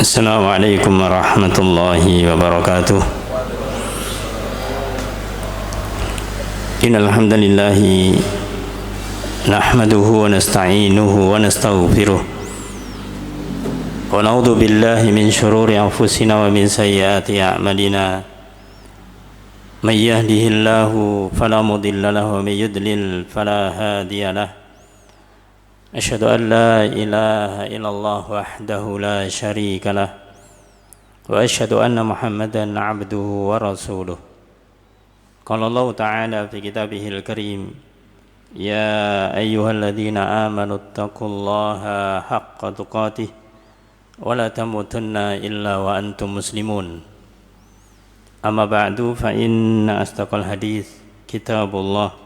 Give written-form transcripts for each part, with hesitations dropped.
Assalamualaikum warahmatullahi wabarakatuh. Innal hamdalillah nahmaduhu wa nasta'inuhu wa nastaghfiruh wa na'udzu billahi min shururi anfusina wa min sayyiati a'malina. May yahdihillahu fala mudilla lahu wa may yudlil fala hadiya lahu. Asyhadu an la ilaha illallah wahdahu la syarika lah wa asyhadu anna Muhammadan abduhu wa rasuluh. Qala Allah ta'ala fi kitabihil karim, ya ayyuhalladzina amanu taqullaha haqqa tuqatih wa la tamutunna illa wa antum muslimun. Amma ba'du, fa inna asdaqal hadits kitabullah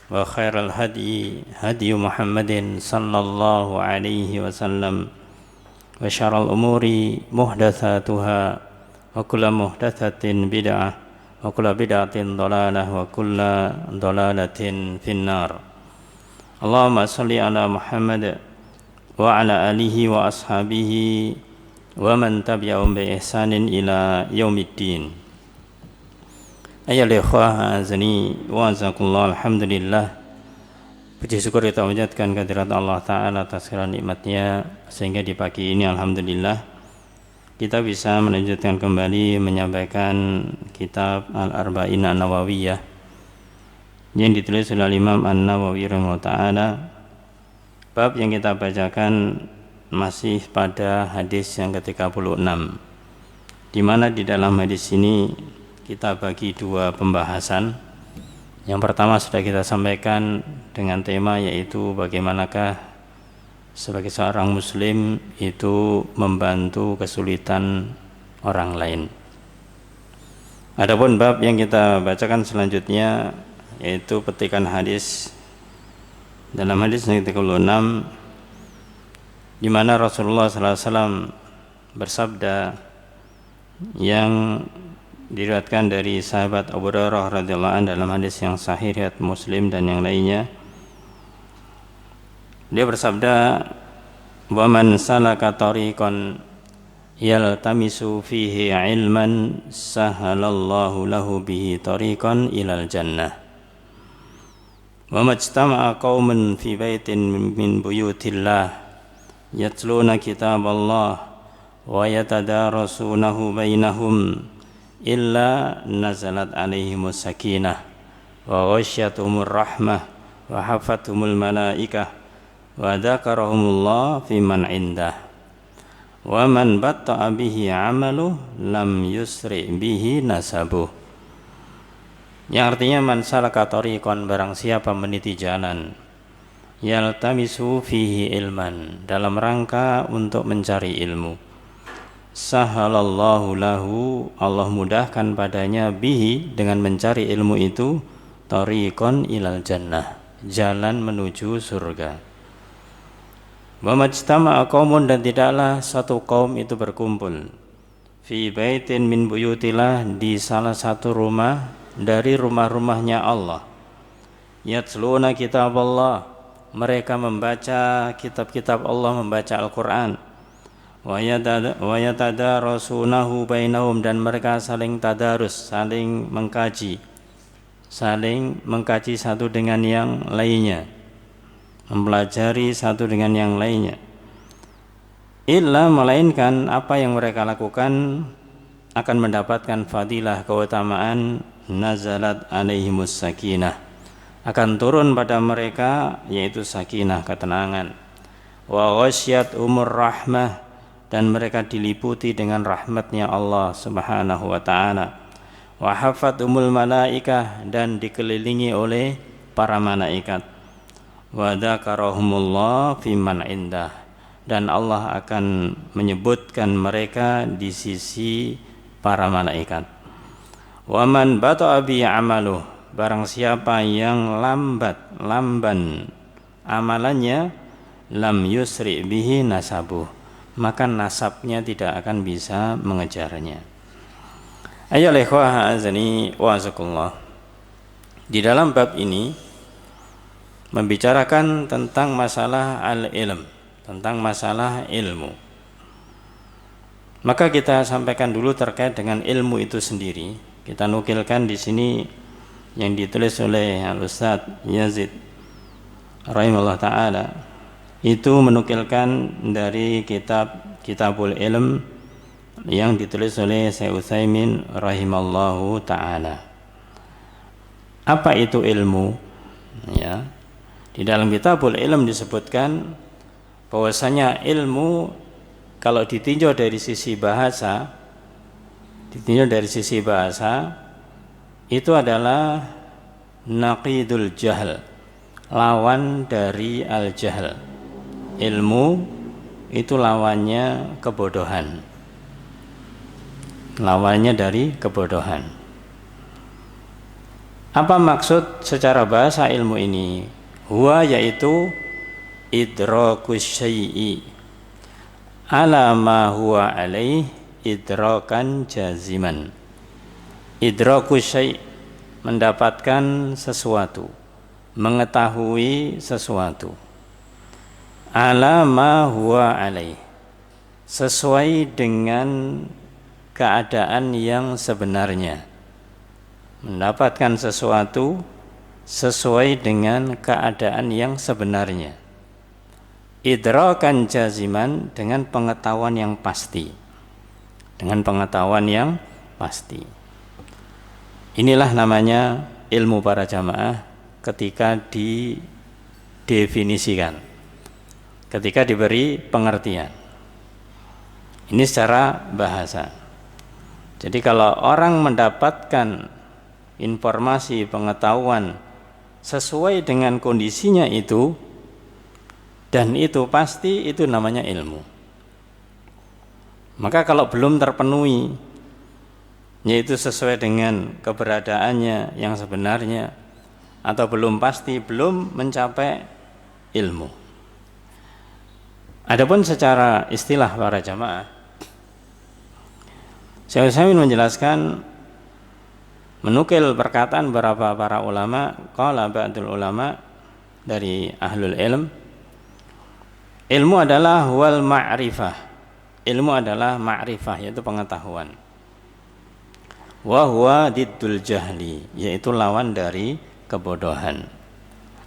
wa khairal hadi Muhammadin sallallahu alaihi wasallam wa syarrul umuri muhdatsatuha wa kullu muhdatsatin bid'ah wa kullu bid'atin dhalalah wa kullu dhalalatin finnar. Allahumma shalli ala Muhammad wa ala alihi wa ashabihi wa man tabi'ahum bi ihsanin ila yaumiddin. Ayyuhal ikhwah azani wa azakumullah, alhamdulillah, puji syukur kita panjatkan kehadirat Allah Ta'ala atas segala nikmatnya, sehingga di pagi ini alhamdulillah kita bisa melanjutkan kembali menyampaikan kitab Al-Arba'in An-Nawawiyah yang ditulis oleh Imam An-Nawawi rahimahullah ta'ala. Bab yang kita bacakan masih pada hadis yang ke-36, di mana di dalam hadis ini kita bagi dua pembahasan. Yang pertama sudah kita sampaikan dengan tema, yaitu bagaimanakah sebagai seorang muslim itu membantu kesulitan orang lain. Adapun bab yang kita bacakan selanjutnya yaitu petikan hadis. Dalam hadis yang ke-36, di mana Rasulullah SAW bersabda, yang diriwayatkan dari sahabat Abu Hurairah radhiyallahu anhu dalam hadis yang sahih riwayat Muslim dan yang lainnya. Dia bersabda, wa man salaka tariqan yaltamisu fihi ilman sahalallahu lahu bihi tariqan ilal jannah. Wa majtama'a qaumun fi baitin min buyutillah yatluna kitaballah wa yatadarasunahu bainahum illa nazalat alaihimus sakinah wa ghasyiyatuhumur rahmah wa hafathumul malaikah wa dzakarahumullah fi man indah wa man batta'a bihi amaluh lam yusri bihi nasabuh. Yang artinya, man salaka tariqan, barang siapa meniti jalan, yaltamisu fihi ilman, dalam rangka untuk mencari ilmu, sahalallahu lahu, Allah mudahkan padanya, bihi, dengan mencari ilmu itu, tariqan ilal jannah, jalan menuju surga. Wa majtama'a qaumun, dan tidaklah satu kaum itu berkumpul, fi baitin min buyutillah, di salah satu rumah dari rumah-rumahnya Allah, yatluna kitaballah, mereka membaca kitab-kitab Allah, membaca Al-Quran, wa yatadarasunahu bainahum, dan mereka saling tadarus, saling mengkaji satu dengan yang lainnya, mempelajari satu dengan yang lainnya. Illa, melainkan apa yang mereka lakukan akan mendapatkan fadilah, keutamaan, nazalat alaihimus sakinah, akan turun pada mereka, yaitu sakinah, ketenangan, wa ghasyiyat umur rahmah, dan mereka diliputi dengan rahmatnya Allah subhanahu wa ta'ala, wa hafathumul malaikah, dan dikelilingi oleh para malaikat, wa dzakarahumullah fi man indah, dan Allah akan menyebutkan mereka di sisi para malaikat. Wa man bata'a bi amaluh, barang siapa yang lamban amalannya, lam yusri bihi nasabuh, maka nasabnya tidak akan bisa mengejarnya. Ayyuhal ikhwah azani wa azakumullah, di dalam bab ini membicarakan tentang masalah al-ilm, tentang masalah ilmu. Maka kita sampaikan dulu terkait dengan ilmu itu sendiri. Kita nukilkan di sini yang ditulis oleh Al-Ustaz Yazid rahimahullah ta'ala, itu menukilkan dari Kitabul Ilm yang ditulis oleh Syekh Utsaimin rahimallahu ta'ala. Apa itu ilmu? Ya, di dalam Kitabul Ilm disebutkan bahwasanya ilmu kalau ditinjau dari sisi bahasa, itu adalah naqidul jahl, lawan dari al-jahl. Ilmu itu lawannya kebodohan, lawannya dari kebodohan. Apa maksud secara bahasa ilmu ini? Huwa, yaitu idrakus syai'i ala ma huwa alaih idrakan jaziman. Idrakus syai', mendapatkan sesuatu, mengetahui sesuatu, ala ma huwa alaih, sesuai dengan keadaan yang sebenarnya. Mendapatkan sesuatu sesuai dengan keadaan yang sebenarnya. Idrakan jaziman, dengan pengetahuan yang pasti. Dengan pengetahuan yang pasti. Inilah namanya ilmu para jamaah ketika didefinisikan, ketika diberi pengertian. Ini secara bahasa. Jadi kalau orang mendapatkan informasi, pengetahuan sesuai dengan kondisinya itu, dan itu pasti, itu namanya ilmu. Maka kalau belum terpenuhi, yaitu sesuai dengan keberadaannya yang sebenarnya, atau belum pasti, belum mencapai ilmu. Adapun secara istilah para jamaah, Syekh Utsaimin menjelaskan, menukil perkataan beberapa para ulama, qala ba'dul ulama, dari ahlul ilm, ilmu adalah wal ma'rifah. Ilmu adalah ma'rifah, yaitu pengetahuan. Wa huwa diddul jahli, yaitu lawan dari kebodohan.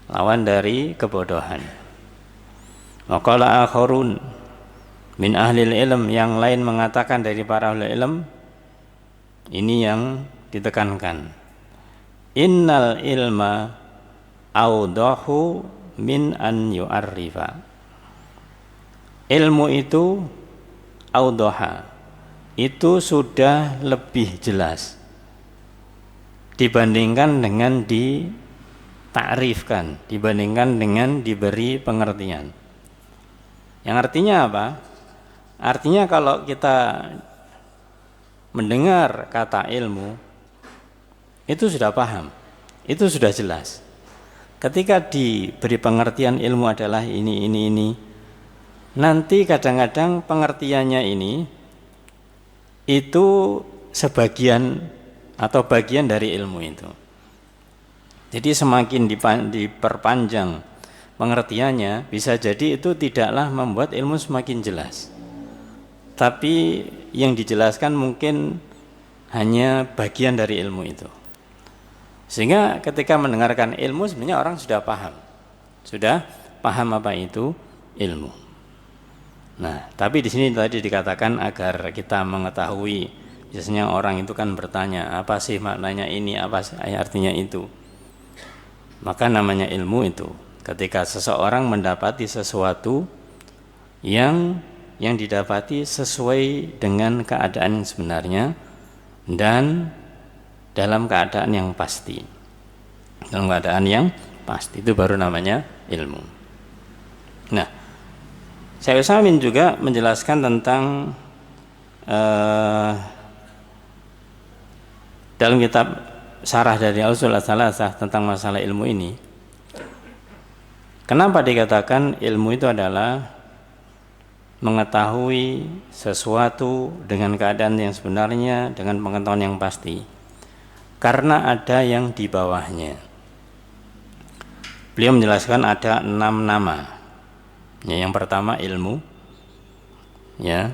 Lawan dari kebodohan. Wa qala akharun min ahlil ilm, yang lain mengatakan dari para ahlul ilm, ini yang ditekankan, innal ilma awdahu min an yu'arrifa. Ilmu itu awdaha, itu sudah lebih jelas dibandingkan dengan ditakrifkan, dibandingkan dengan diberi pengertian. Yang artinya apa? Artinya kalau kita mendengar kata ilmu, itu sudah paham, itu sudah jelas. Ketika diberi pengertian ilmu adalah ini, nanti kadang-kadang pengertiannya ini itu sebagian atau bagian dari ilmu itu. Jadi semakin diperpanjang pengertiannya, bisa jadi itu tidaklah membuat ilmu semakin jelas, tapi yang dijelaskan mungkin hanya bagian dari ilmu itu. Sehingga ketika mendengarkan ilmu, sebenarnya orang sudah paham apa itu ilmu. Nah, tapi di sini tadi dikatakan agar kita mengetahui, biasanya orang itu kan bertanya, apa sih maknanya ini, apa sih artinya itu. Maka namanya ilmu itu ketika seseorang mendapati sesuatu yang didapati sesuai dengan keadaan yang sebenarnya dan dalam keadaan yang pasti. Dalam keadaan yang pasti, itu baru namanya ilmu. Nah, Syekh Utsaimin juga menjelaskan tentang dalam kitab Syarah dari Al-Ushul Ats-Tsalatsah tentang masalah ilmu ini. Kenapa dikatakan ilmu itu adalah mengetahui sesuatu dengan keadaan yang sebenarnya, dengan pengetahuan yang pasti? Karena ada yang di bawahnya. Beliau menjelaskan ada 6 nama. Ya, yang pertama ilmu, ya.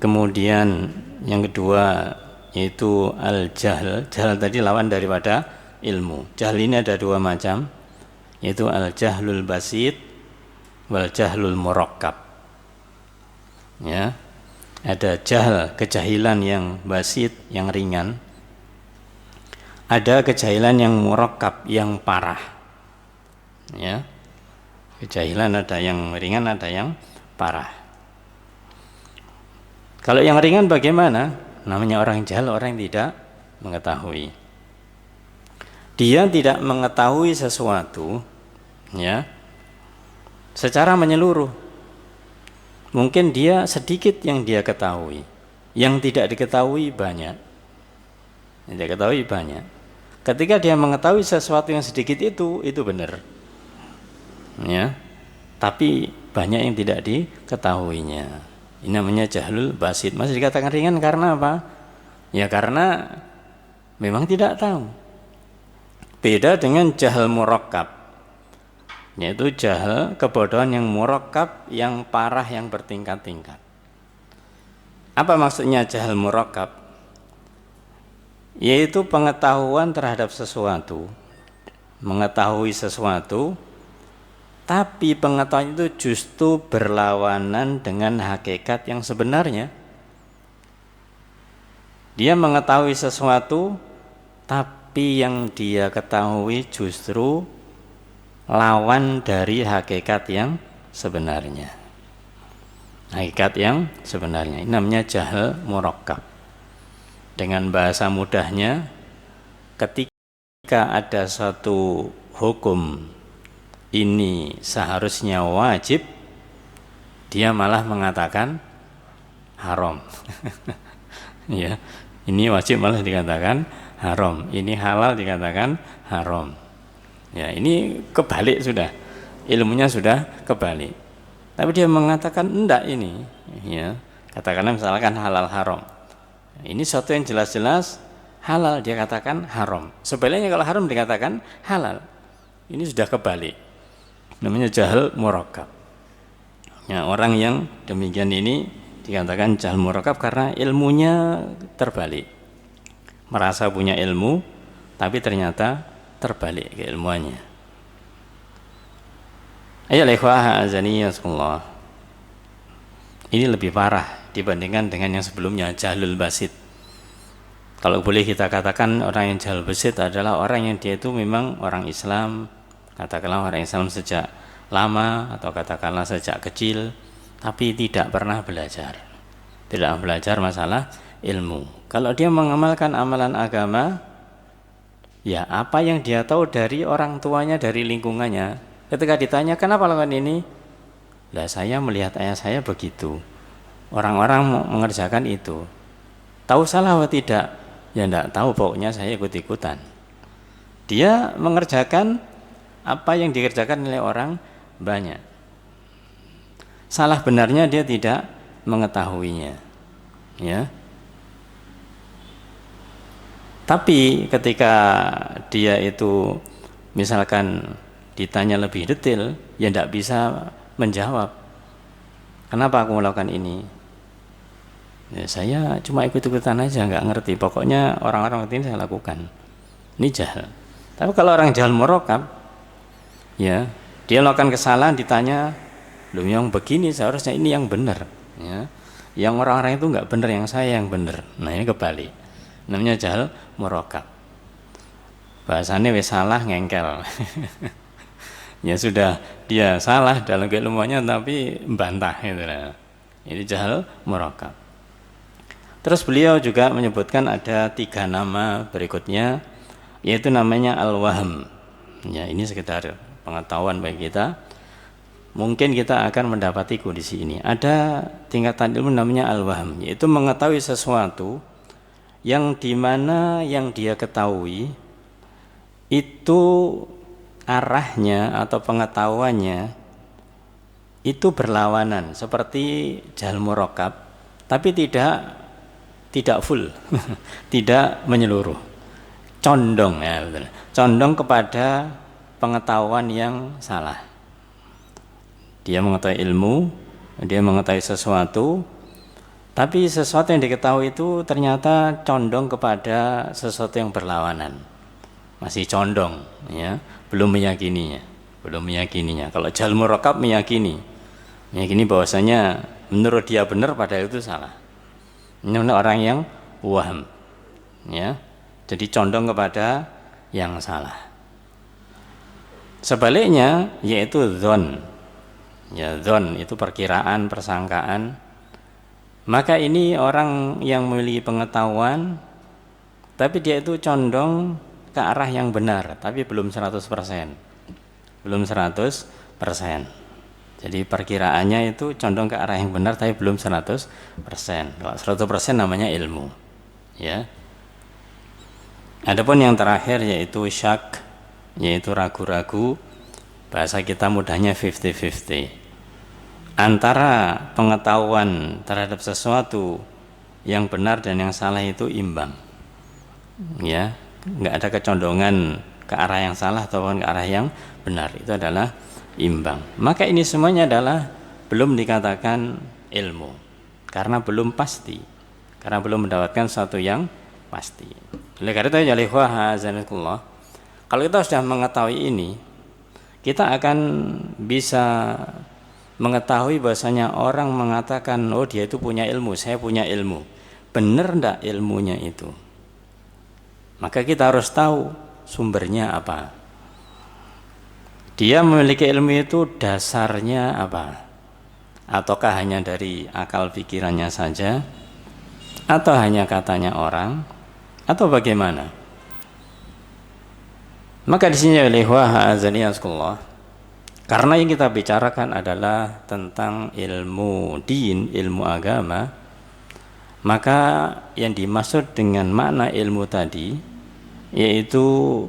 Kemudian yang kedua yaitu al-jahl. Jahl tadi lawan daripada ilmu. Jahl ini ada dua macam, yaitu al-jahlul basit wal jahlul murakkab. Ya. Ada jahl, kejahilan yang basit, yang ringan. Ada kejahilan yang murakkab, yang parah. Ya. Kejahilan ada yang ringan, ada yang parah. Kalau yang ringan bagaimana? Namanya orang jahil, orang yang tidak mengetahui. Dia tidak mengetahui sesuatu, ya, secara menyeluruh. Mungkin dia sedikit yang dia ketahui, yang tidak diketahui banyak. Yang tidak diketahui banyak. Ketika dia mengetahui sesuatu yang sedikit itu benar, ya. Tapi banyak yang tidak diketahuinya. Ini namanya jahlul basit. Masih dikatakan ringan karena apa? Ya karena memang tidak tahu. Beda dengan jahal murakkab, yaitu jahal kebodohan yang murakkab, yang parah, yang bertingkat-tingkat. Apa maksudnya jahal murakkab? Yaitu pengetahuan terhadap sesuatu, mengetahui sesuatu, tapi pengetahuan itu justru berlawanan dengan hakikat yang sebenarnya. Dia mengetahui sesuatu, tapi yang dia ketahui justru lawan dari hakikat yang sebenarnya. Hakikat yang sebenarnya. Ini namanya jahal murakkab. Dengan bahasa mudahnya, ketika ada satu hukum ini seharusnya wajib, dia malah mengatakan haram. Ya, ini wajib malah dikatakan haram, ini halal dikatakan haram. Ya, ini kebalik sudah, ilmunya sudah kebalik. Tapi dia mengatakan enggak ini, ya, katakanlah misalkan halal haram. Ini sesuatu yang jelas-jelas halal dia katakan haram. Sebaliknya kalau haram dikatakan halal. Ini sudah kebalik. Namanya jahal murakkab. Ya, orang yang demikian ini dikatakan jahal murakkab karena ilmunya terbalik. Merasa punya ilmu, tapi ternyata terbalik keilmuannya. Ayo ikhwah azaniyatullah. Ini lebih parah dibandingkan dengan yang sebelumnya, jahlul basit. Kalau boleh kita katakan orang yang jahlul basit adalah orang yang dia itu memang orang Islam, katakanlah orang Islam sejak lama atau katakanlah sejak kecil, tapi tidak pernah belajar, tidak belajar masalah ilmu. Kalau dia mengamalkan amalan agama, ya apa yang dia tahu dari orang tuanya, dari lingkungannya. Ketika ditanya kenapa lakukan ini, lah saya melihat ayah saya begitu, orang-orang mengerjakan itu. Tahu salah atau tidak? Ya tidak tahu, pokoknya saya ikut-ikutan. Dia mengerjakan apa yang dikerjakan oleh orang banyak. Salah benarnya dia tidak mengetahuinya, ya. Tapi ketika dia itu misalkan ditanya lebih detail, ya tidak bisa menjawab. Kenapa aku melakukan ini? Ya, saya cuma ikut-ikutan aja, nggak ngerti. Pokoknya orang-orang ini saya lakukan. Ini jahal. Tapi kalau orang jahal murakkab, ya dia melakukan kesalahan, ditanya, loh yang begini seharusnya ini yang benar, ya. Yang orang-orang itu nggak benar, yang saya yang benar. Nah ini kebalik. Namanya jahal murakkab. Bahasanya wis salah ngengkel. Ya sudah, dia salah dalam keilmuannya tapi membantah gitu. Ini jahal murakkab. Terus beliau juga menyebutkan ada 3 nama berikutnya, yaitu namanya al-wahm. Ya, ini sekedar pengetahuan bagi kita. Mungkin kita akan mendapati kondisi ini. Ada tingkatan ilmu namanya al-wahm, yaitu mengetahui sesuatu yang dimana yang dia ketahui itu arahnya atau pengetahuannya itu berlawanan seperti jahal murakkab, tapi tidak full, tidak menyeluruh, condong, ya betul, condong kepada pengetahuan yang salah. Dia mengetahui ilmu, dia mengetahui sesuatu, Tapi sesuatu yang diketahui itu ternyata condong kepada sesuatu yang berlawanan. Masih condong, ya, belum meyakininya. Kalau jahil murakkab meyakini bahwasanya menurut dia benar padahal itu salah. Ini orang yang waham, ya. Jadi condong kepada yang salah. Sebaliknya yaitu dzon. Ya, dzon itu perkiraan, persangkaan. Maka ini orang yang memiliki pengetahuan tapi dia itu condong ke arah yang benar, tapi belum 100%. Belum 100%. Jadi perkiraannya itu condong ke arah yang benar tapi belum 100%. Kalau 100% namanya ilmu. Ya. Adapun yang terakhir yaitu syak, yaitu ragu-ragu, bahasa kita mudahnya 50-50. Antara pengetahuan terhadap sesuatu yang benar dan yang salah itu imbang, ya, nggak ada kecondongan ke arah yang salah ataupun ke arah yang benar, itu adalah imbang. Maka ini semuanya adalah belum dikatakan ilmu, karena belum pasti, karena belum mendapatkan sesuatu yang pasti. Oleh karena itu, kalau kita sudah mengetahui ini, kita akan bisa mengetahui bahasanya orang mengatakan, oh dia itu punya ilmu, saya punya ilmu. Benar enggak ilmunya itu? Maka kita harus tahu sumbernya apa. Dia memiliki ilmu itu dasarnya apa? Ataukah hanya dari akal pikirannya saja? Atau hanya katanya orang? Atau bagaimana? Maka di sini karena yang kita bicarakan adalah tentang ilmu din, ilmu agama, maka yang dimaksud dengan makna ilmu tadi yaitu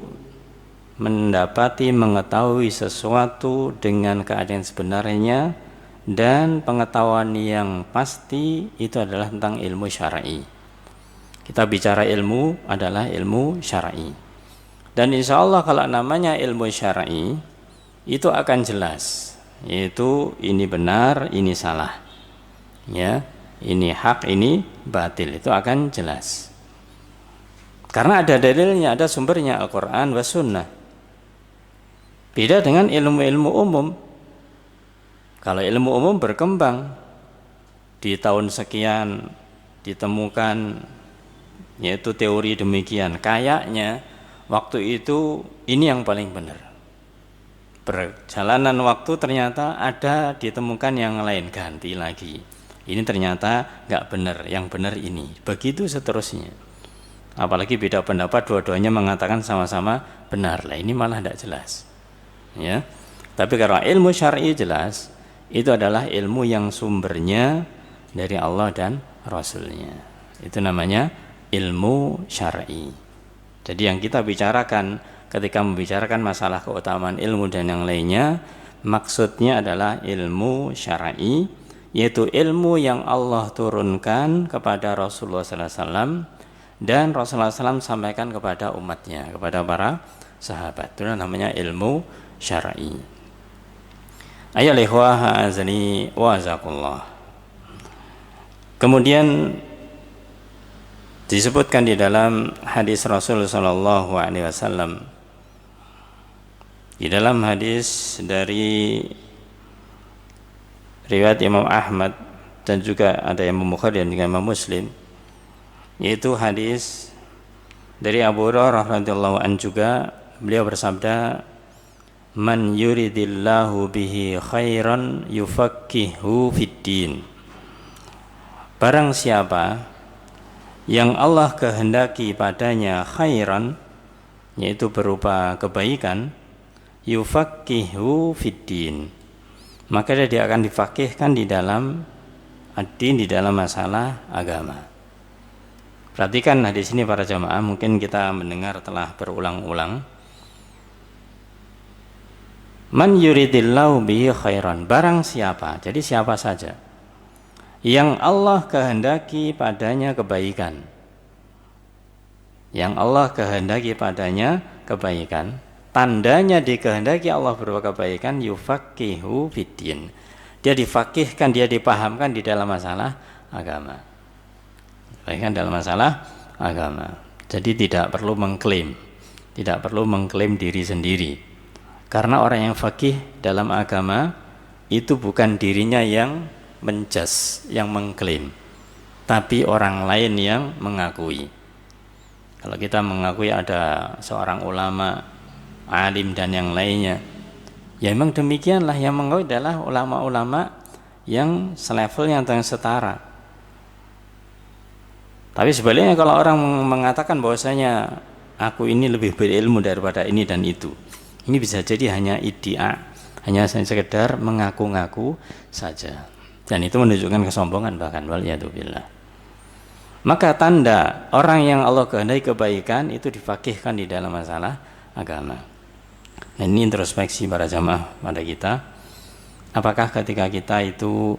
mendapati, mengetahui sesuatu dengan keadaan sebenarnya, dan pengetahuan yang pasti itu adalah tentang ilmu syar'i. Kita bicara ilmu adalah ilmu syar'i, dan insya Allah kalau namanya ilmu syar'i itu akan jelas, yaitu ini benar, ini salah, ya, ini hak, ini batil, itu akan jelas karena ada dalilnya, ada sumbernya, Al-Quran wa Sunnah. Beda dengan ilmu-ilmu umum. Kalau ilmu umum berkembang, di tahun sekian ditemukan yaitu teori demikian, kayaknya waktu itu ini yang paling benar. Perjalanan waktu ternyata ada ditemukan yang lain, ganti lagi. Ini ternyata nggak benar, yang benar ini. Begitu seterusnya. Apalagi beda pendapat, dua-duanya mengatakan sama-sama benar. Lah ini malah tidak jelas. Ya. Tapi kalau ilmu syar'i jelas, itu adalah ilmu yang sumbernya dari Allah dan Rasulnya. Itu namanya ilmu syar'i. Jadi yang kita bicarakan ketika membicarakan masalah keutamaan ilmu dan yang lainnya, maksudnya adalah ilmu syar'i, yaitu ilmu yang Allah turunkan kepada Rasulullah SAW dan Rasulullah SAW sampaikan kepada umatnya, kepada para sahabat. Itu namanya ilmu syar'i. Ayyuhal ikhwah a'azani wa azakumullah. Kemudian disebutkan di dalam hadis Rasul sallallahu alaihi wasallam, di dalam hadis dari riwayat Imam Ahmad dan juga ada Imam Bukhari dan juga Imam Muslim, yaitu hadis dari Abu Hurairah radhiyallahu anhu juga, beliau bersabda, man yuridillahu bihi khairan yufaqihu fiddin. Barang siapa yang Allah kehendaki padanya khairan, yaitu berupa kebaikan, yufaqihu fiddin, maka dia akan difaqihkan di dalam ad-din, di dalam masalah agama. Perhatikan hadis ini para jamaah, mungkin kita mendengar telah berulang-ulang. Man yuridillahu bihi khairan, barang siapa, jadi siapa saja yang Allah kehendaki padanya kebaikan, yang Allah kehendaki padanya kebaikan, tandanya dikehendaki Allah berupa kebaikan, yufaqihu fiddin, dia difaqihkan, dia dipahamkan di dalam masalah agama. kebaikan dalam masalah agama. Jadi tidak perlu mengklaim diri sendiri. Karena orang yang faqih dalam agama itu bukan dirinya yang menjas, yang mengklaim, tapi orang lain yang mengakui. Kalau kita mengakui ada seorang ulama, alim dan yang lainnya, ya memang demikianlah, yang mengakui adalah ulama-ulama yang selevelnya atau yang setara. Tapi sebaliknya kalau orang mengatakan bahwasanya aku ini lebih berilmu daripada ini dan itu, ini bisa jadi hanya iddia, hanya sekedar mengaku-ngaku saja, dan itu menunjukkan kesombongan bahkan, waliyadzubillah. Maka tanda orang yang Allah kehendaki kebaikan itu difaqihkan di dalam masalah agama. Dan ini introspeksi para jamaah pada kita. Apakah ketika kita itu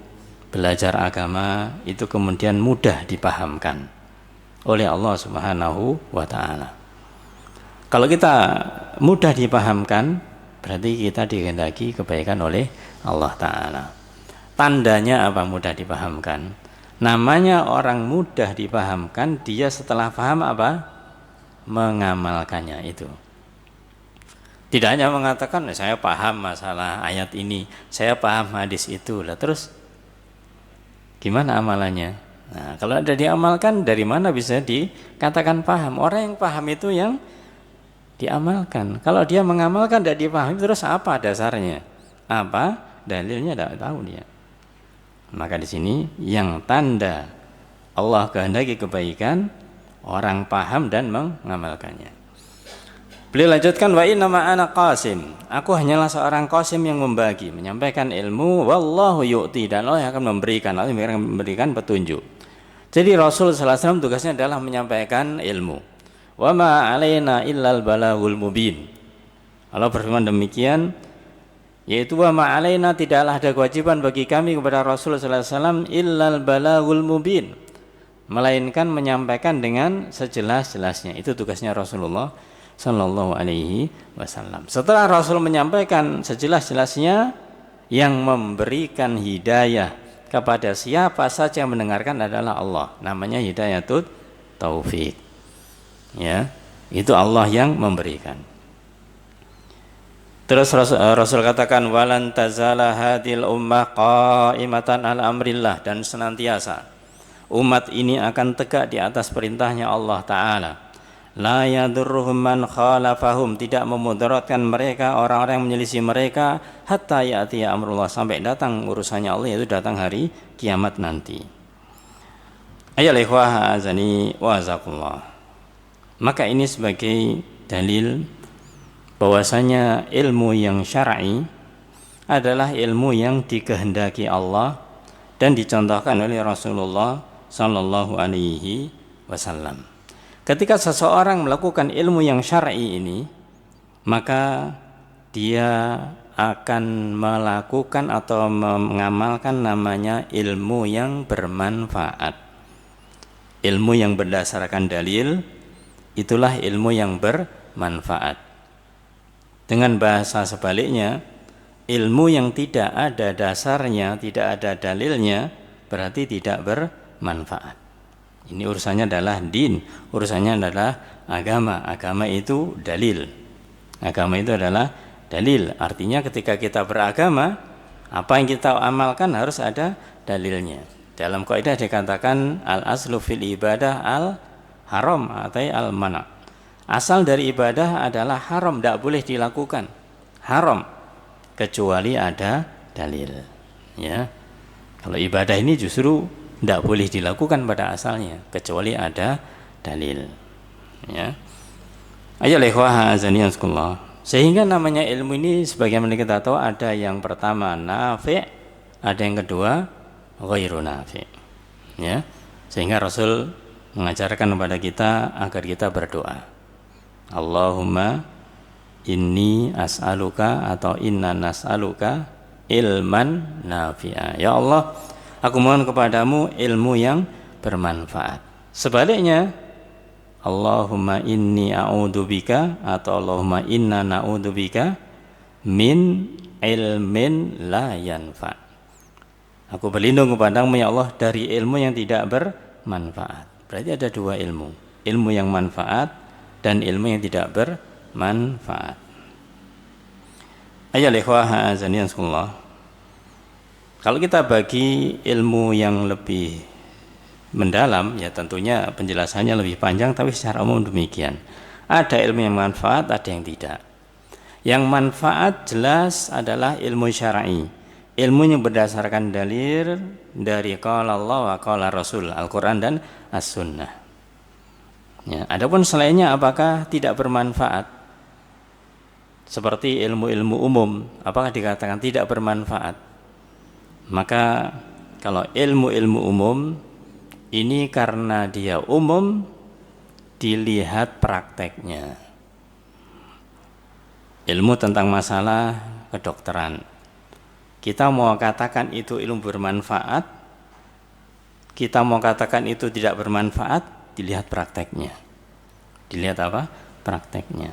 belajar agama itu kemudian mudah dipahamkan oleh Allah Subhanahu wa ta'ala? Kalau kita mudah dipahamkan, berarti kita dikehendaki kebaikan oleh Allah ta'ala. Tandanya apa mudah dipahamkan? Namanya orang mudah dipahamkan, dia setelah paham apa? Mengamalkannya itu. Tidak hanya mengatakan saya paham masalah ayat ini, saya paham hadis itu, lah terus gimana amalannya? Nah, kalau ada diamalkan, dari mana bisa dikatakan paham? Orang yang paham itu yang diamalkan. Kalau dia mengamalkan tidak dipahami, terus apa dasarnya? Apa dalilnya? Tidak tahu dia. Maka di sini yang tanda Allah kehendaki kebaikan, orang paham dan mengamalkannya. Beliau lanjutkan, wa inna ma ana qasim, aku hanyalah seorang qasim yang membagi, menyampaikan ilmu, wallahu yu'ti, dan Allah yang akan memberikan petunjuk. Jadi Rasul sallallahu alaihi wasallam tugasnya adalah menyampaikan ilmu. Wa ma alaina illal balaghul mubin. Allah berfirman demikian, yaitu wa ma alaina, tidaklah ada kewajiban bagi kami kepada Rasul sallallahu alaihi wasallam illal balaghul mubin, melainkan menyampaikan dengan sejelas-jelasnya. Itu tugasnya Rasulullah sallallahu alaihi wasallam. Setelah Rasul menyampaikan sejelas-jelasnya, yang memberikan hidayah kepada siapa saja yang mendengarkan adalah Allah. Namanya hidayatut taufik. Ya, itu Allah yang memberikan. Terus Rasul katakan, walan tazala hadil ummah qaimatan ala amrillah, dan senantiasa umat ini akan tegak di atas perintahnya Allah Ta'ala. La yadurruhum man khalafahum, tidak memudaratkan mereka orang-orang yang menyelisih mereka, hatta ya'tiya amrullah, sampai datang urusannya Allah, yaitu datang hari kiamat nanti. Ayyuhal ikhwah azani wa azakumullah. Maka ini sebagai dalil bahwasanya ilmu yang syar'i adalah ilmu yang dikehendaki Allah dan dicontohkan oleh Rasulullah sallallahu alaihi wasallam. Ketika seseorang melakukan ilmu yang syar'i ini, maka dia akan melakukan atau mengamalkan namanya ilmu yang bermanfaat. Ilmu yang berdasarkan dalil, itulah ilmu yang bermanfaat. Dengan bahasa sebaliknya, ilmu yang tidak ada dasarnya, tidak ada dalilnya, berarti tidak bermanfaat. Ini urusannya adalah din, urusannya adalah agama. Agama itu dalil. Agama itu adalah dalil. Artinya ketika kita beragama, apa yang kita amalkan harus ada dalilnya. Dalam kaidah dikatakan al-aslu fil ibadah al-haram atau al-mana'. Asal dari ibadah adalah haram, tidak boleh dilakukan. Haram kecuali ada dalil. Ya. Kalau ibadah ini justru tidak boleh dilakukan pada asalnya kecuali ada dalil. Ya. Ayyuhal ikhwah azani wasakumullah. Sehingga namanya ilmu ini sebagaimana kita tahu, ada yang pertama nafi', ada yang kedua ghairu nafi'. Ya. Sehingga Rasul mengajarkan kepada kita agar kita berdoa. Allahumma inni as'aluka atau inna nas'aluka ilman nafi'a. Ya Allah, aku mohon kepadamu ilmu yang bermanfaat. Sebaliknya, Allahumma inni a'udzubika atau Allahumma inna na'udzubika min ilmin la yanfa'. Aku berlindung kepadamu ya Allah dari ilmu yang tidak bermanfaat. Berarti ada dua ilmu. Ilmu yang manfaat dan ilmu yang tidak bermanfaat. Ayo ikhwah azani Allah. Kalau kita bagi ilmu yang lebih mendalam, ya tentunya penjelasannya lebih panjang, tapi secara umum demikian. Ada ilmu yang manfaat, ada yang tidak. Yang manfaat jelas adalah ilmu syar'i. Ilmu yang berdasarkan dalil dari qala Allah wa qala Rasul, Al-Quran dan As-Sunnah. Ya, adapun selainnya apakah tidak bermanfaat? Seperti ilmu-ilmu umum, apakah dikatakan tidak bermanfaat? Maka kalau ilmu-ilmu umum ini karena dia umum, dilihat prakteknya. Ilmu tentang masalah kedokteran, kita mau katakan itu ilmu bermanfaat, kita mau katakan itu tidak bermanfaat, dilihat prakteknya. Dilihat apa? Prakteknya.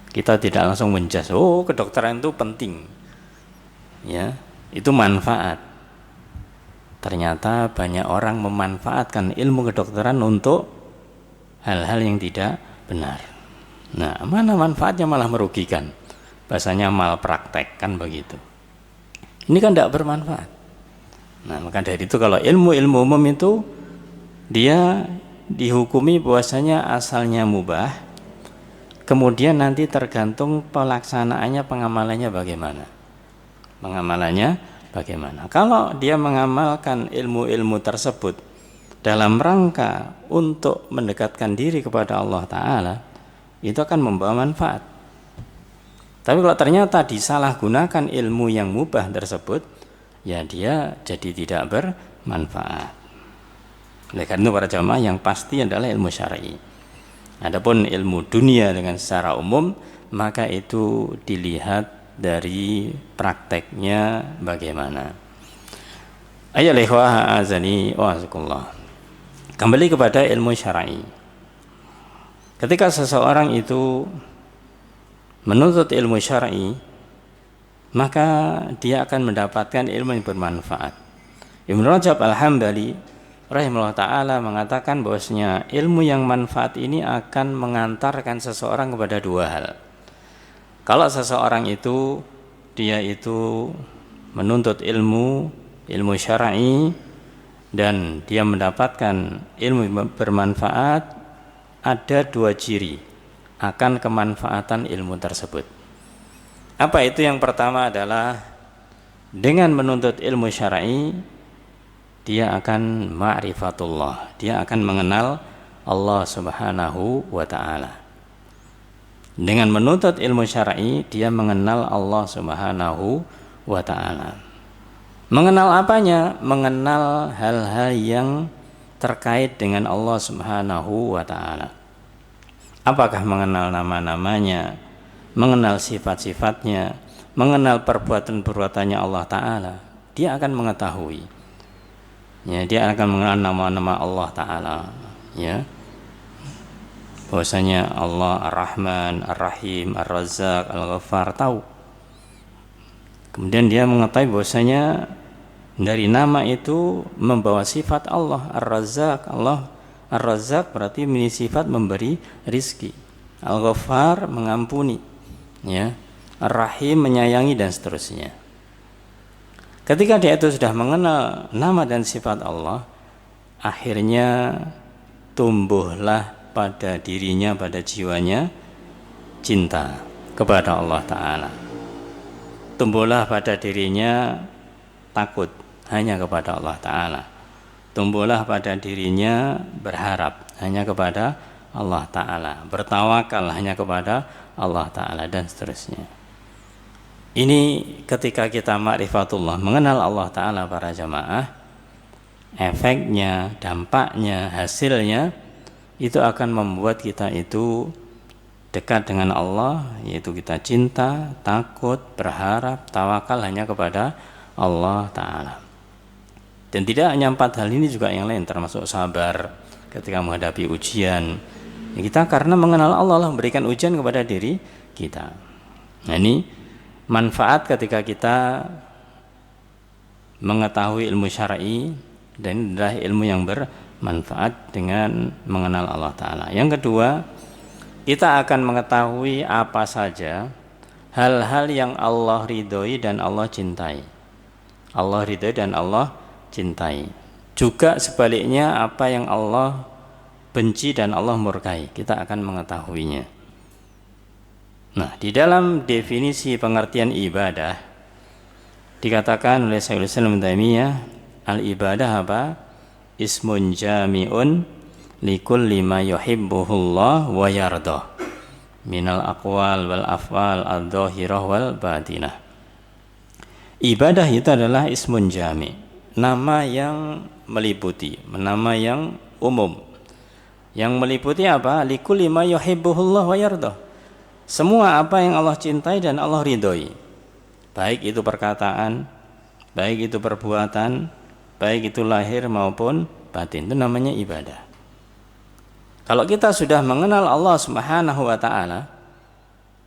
Kita tidak langsung menjas, oh kedokteran itu penting, ya itu manfaat. Ternyata banyak orang memanfaatkan ilmu kedokteran untuk hal-hal yang tidak benar. Nah, mana manfaatnya malah merugikan. Bahasanya malpraktek, kan begitu. Ini kan tidak bermanfaat. Nah, maka dari itu kalau ilmu-ilmu umum itu dia dihukumi bahwasanya asalnya mubah, kemudian nanti tergantung pelaksanaannya, pengamalannya bagaimana. Kalau dia mengamalkan ilmu-ilmu tersebut dalam rangka untuk mendekatkan diri kepada Allah Ta'ala, itu akan membawa manfaat. Tapi kalau ternyata disalahgunakan ilmu yang mubah tersebut, ya dia jadi tidak bermanfaat. Oleh karena itu para jamaah, yang pasti adalah ilmu syar'i. Adapun ilmu dunia dengan secara umum, maka itu dilihat dari prakteknya bagaimana. Ayo ikhwah azani wa azakumullah. Kembali kepada ilmu syar'i. Ketika seseorang itu menuntut ilmu syar'i, maka dia akan mendapatkan ilmu yang bermanfaat. Ibnu Rajab Al-Hambali rahimahullah ta'ala mengatakan bahwasanya ilmu yang manfaat ini akan mengantarkan seseorang kepada dua hal. Kalau seseorang itu dia itu menuntut ilmu syar'i dan dia mendapatkan ilmu bermanfaat, ada dua ciri akan kemanfaatan ilmu tersebut. Apa itu? Yang pertama adalah dengan menuntut ilmu syar'i dia akan ma'rifatullah, dia akan mengenal Allah Subhanahu wa ta'ala. Dengan menuntut ilmu syar'i dia mengenal Allah Subhanahu wa ta'ala. Mengenal apanya? Mengenal hal-hal yang terkait dengan Allah Subhanahu wa ta'ala. Apakah mengenal nama-namanya, mengenal sifat-sifatnya, mengenal perbuatan-perbuatannya Allah ta'ala? Dia akan mengetahui, ya, dia akan mengenal nama-nama Allah ta'ala, ya, bahwasanya Allah Ar-Rahman, Ar-Rahim, Ar-Razzaq, Al-Ghaffar, tahu. Kemudian dia mengetahui bahwasanya dari nama itu membawa sifat Allah. Ar-Razzaq, Allah Ar-Razzaq berarti memiliki sifat memberi rizki. Al-Ghaffar mengampuni, ya. Ar-Rahim menyayangi, dan seterusnya. Ketika dia itu sudah mengenal nama dan sifat Allah, akhirnya tumbuhlah pada dirinya, pada jiwanya cinta kepada Allah Ta'ala. Tumbuhlah pada dirinya takut hanya kepada Allah Ta'ala. Tumbuhlah pada dirinya berharap hanya kepada Allah Ta'ala, bertawakal hanya kepada Allah Ta'ala, dan seterusnya. Ini ketika kita ma'rifatullah, mengenal Allah Ta'ala para jamaah, efeknya, dampaknya, hasilnya itu akan membuat kita itu dekat dengan Allah, yaitu kita cinta, takut, berharap, tawakal hanya kepada Allah Ta'ala. Dan tidak hanya 4 hal ini, juga yang lain, termasuk sabar ketika menghadapi ujian. Kita karena mengenal Allah memberikan ujian kepada diri kita. Nah, ini manfaat ketika kita mengetahui ilmu syar'i, dan adalah ilmu yang bermanfaat dengan mengenal Allah Ta'ala. Yang kedua, kita akan mengetahui apa saja hal-hal yang Allah ridhoi dan Allah cintai. Allah ridhoi dan Allah cintai. Juga sebaliknya apa yang Allah benci dan Allah murkai, kita akan mengetahuinya. Nah, di dalam definisi pengertian ibadah dikatakan oleh Syekhul Islam Ibnu Taimiyah, al-ibadah apa? Ismun jami'un likulli ma yuhibbuhullah wa yardah minal aqwal wal af'al adh-dhahirah wal batinah. Ibadah itu adalah ismun jami', nama yang meliputi, nama yang umum. Yang meliputi apa? Likulli ma yuhibbuhullah wa yardah. Semua apa yang Allah cintai dan Allah ridhoi. Baik itu perkataan, baik itu perbuatan, baik itu lahir maupun batin, itu namanya ibadah. Kalau kita sudah mengenal Allah Subhanahu wa Ta'ala,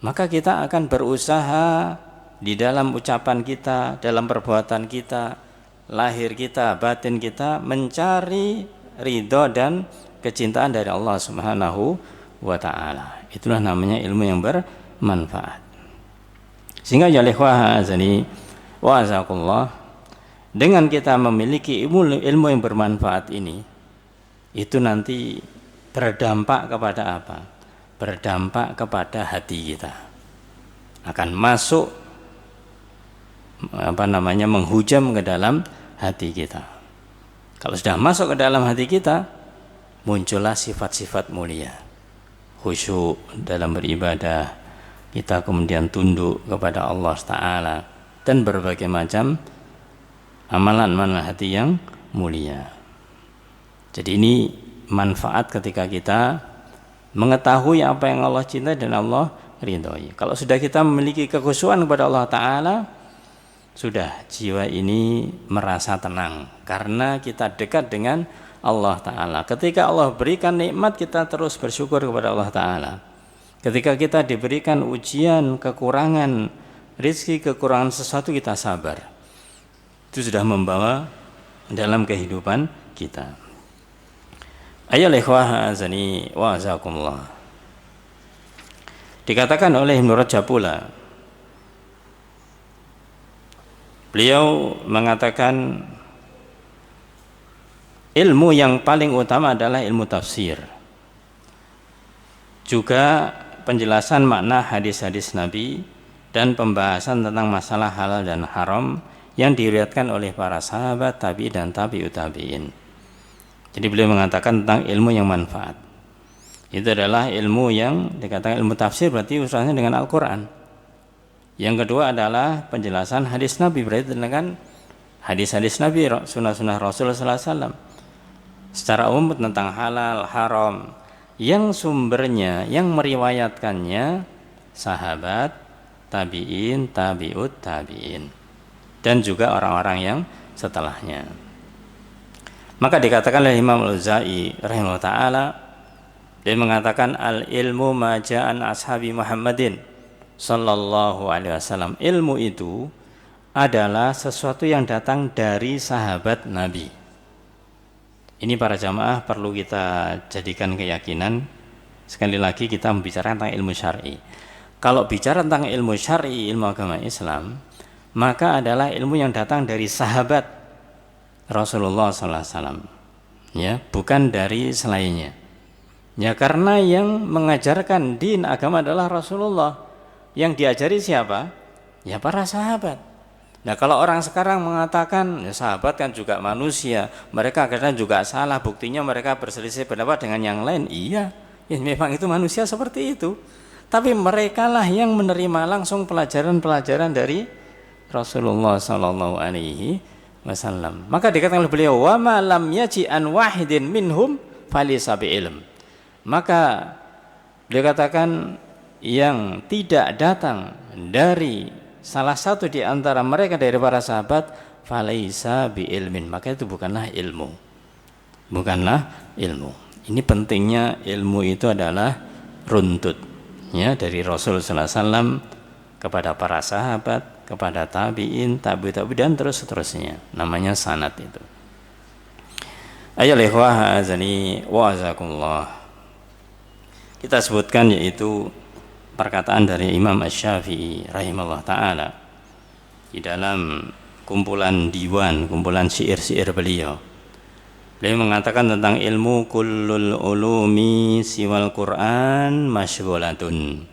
maka kita akan berusaha di dalam ucapan kita, dalam perbuatan kita, lahir kita, batin kita, mencari ridho dan kecintaan dari Allah Subhanahu wa Ta'ala. Itulah namanya ilmu yang bermanfaat. Sehingga ya ikhwah azani wa azakullah, dengan kita memiliki ilmu yang bermanfaat ini, itu nanti berdampak kepada apa? Berdampak kepada hati kita. Akan masuk menghujam ke dalam hati kita. Kalau sudah masuk ke dalam hati kita, muncullah sifat-sifat mulia. Khusyuk dalam beribadah, kita kemudian tunduk kepada Allah Ta'ala, dan berbagai macam amalan hati yang mulia. Jadi ini manfaat ketika kita mengetahui apa yang Allah cintai dan Allah ridhoi. Kalau sudah kita memiliki kekhusyuan kepada Allah Ta'ala, sudah jiwa ini merasa tenang karena kita dekat dengan Allah Ta'ala. Ketika Allah berikan nikmat, kita terus bersyukur kepada Allah Ta'ala. Ketika kita diberikan ujian, kekurangan rezeki, kekurangan sesuatu, kita sabar. Itu sudah membawa dalam kehidupan kita. Ayyuhal ikhwah azani wa azakumullah. Dikatakan oleh Ibnu Rajab pula, beliau mengatakan ilmu yang paling utama adalah ilmu tafsir. Juga penjelasan makna hadis-hadis Nabi dan pembahasan tentang masalah halal dan haram yang diriwayatkan oleh para sahabat, tabi dan tabi'ut tabi'in. Jadi beliau mengatakan tentang ilmu yang manfaat. Itu adalah ilmu yang dikatakan ilmu tafsir, berarti urusannya dengan Al-Quran. Yang kedua adalah penjelasan hadis Nabi, berarti dengan hadis-hadis Nabi, sunnah-sunnah Rasulullah SAW. Secara umum tentang halal, haram, yang sumbernya, yang meriwayatkannya sahabat, tabi'in, tabi'ut tabi'in, dan juga orang-orang yang setelahnya. Maka dikatakan oleh Imam Al-Auza'i rahimahullah ta'ala, dia mengatakan al-ilmu maja'an ashabi Muhammadin sallallahu alaihi wasallam. Ilmu itu adalah sesuatu yang datang dari sahabat Nabi. Ini para jamaah perlu kita jadikan keyakinan. Sekali lagi kita membicarakan tentang ilmu syar'i. Kalau bicara tentang ilmu syar'i, ilmu agama Islam, maka adalah ilmu yang datang dari sahabat Rasulullah SAW, ya, bukan dari selainnya. Ya, karena yang mengajarkan din agama adalah Rasulullah. Yang diajari siapa? Ya, para sahabat. Nah, kalau orang sekarang mengatakan ya, sahabat kan juga manusia, mereka kadang juga salah, buktinya mereka berselisih pendapat dengan yang lain. Iya, ya, memang itu manusia seperti itu. Tapi mereka lah yang menerima langsung pelajaran-pelajaran dari Rasulullah SAW. Maka dikatakan oleh beliau, wa ma lam yaji an wahidin minhum falisa bi ilm. Maka beliau katakan yang tidak datang dari salah satu di antara mereka dari para sahabat, falaisa bi ilmin, maka itu bukanlah ilmu. Bukanlah ilmu. Ini pentingnya ilmu itu adalah runtut, ya, dari Rasul sallallahu alaihi wasallam kepada para sahabat, kepada tabi'in, tabi'ut tabi'in, dan terus seterusnya. Namanya sanad itu. Ayolah ikhwah azani wa azakumullah. Kita sebutkan yaitu perkataan dari Imam Asy-Syafi'i rahimahullah taala di dalam kumpulan diwan, kumpulan syair-syair beliau. Beliau mengatakan tentang ilmu kullul ulumi siwal Qur'an masyghulatun.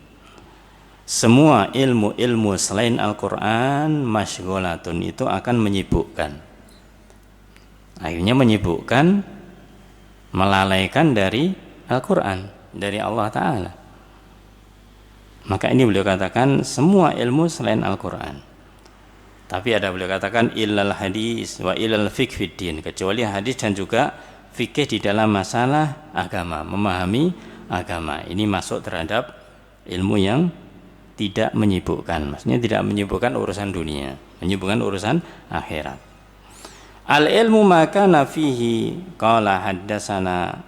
Semua ilmu-ilmu selain Al-Qur'an masyghulatun, itu akan menyibukkan. Akhirnya menyibukkan, melalaikan dari Al-Qur'an, dari Allah Ta'ala. Maka ini beliau katakan semua ilmu selain Al-Qur'an. Tapi ada beliau katakan illal hadis wa illal fiqh fiddin, kecuali hadis dan juga fikih di dalam masalah agama, memahami agama. Ini masuk terhadap ilmu yang tidak menyibukkan. Maksudnya tidak menyibukkan urusan dunia, menyibukkan urusan akhirat. Al ilmu maka nafihi qala haddatsana.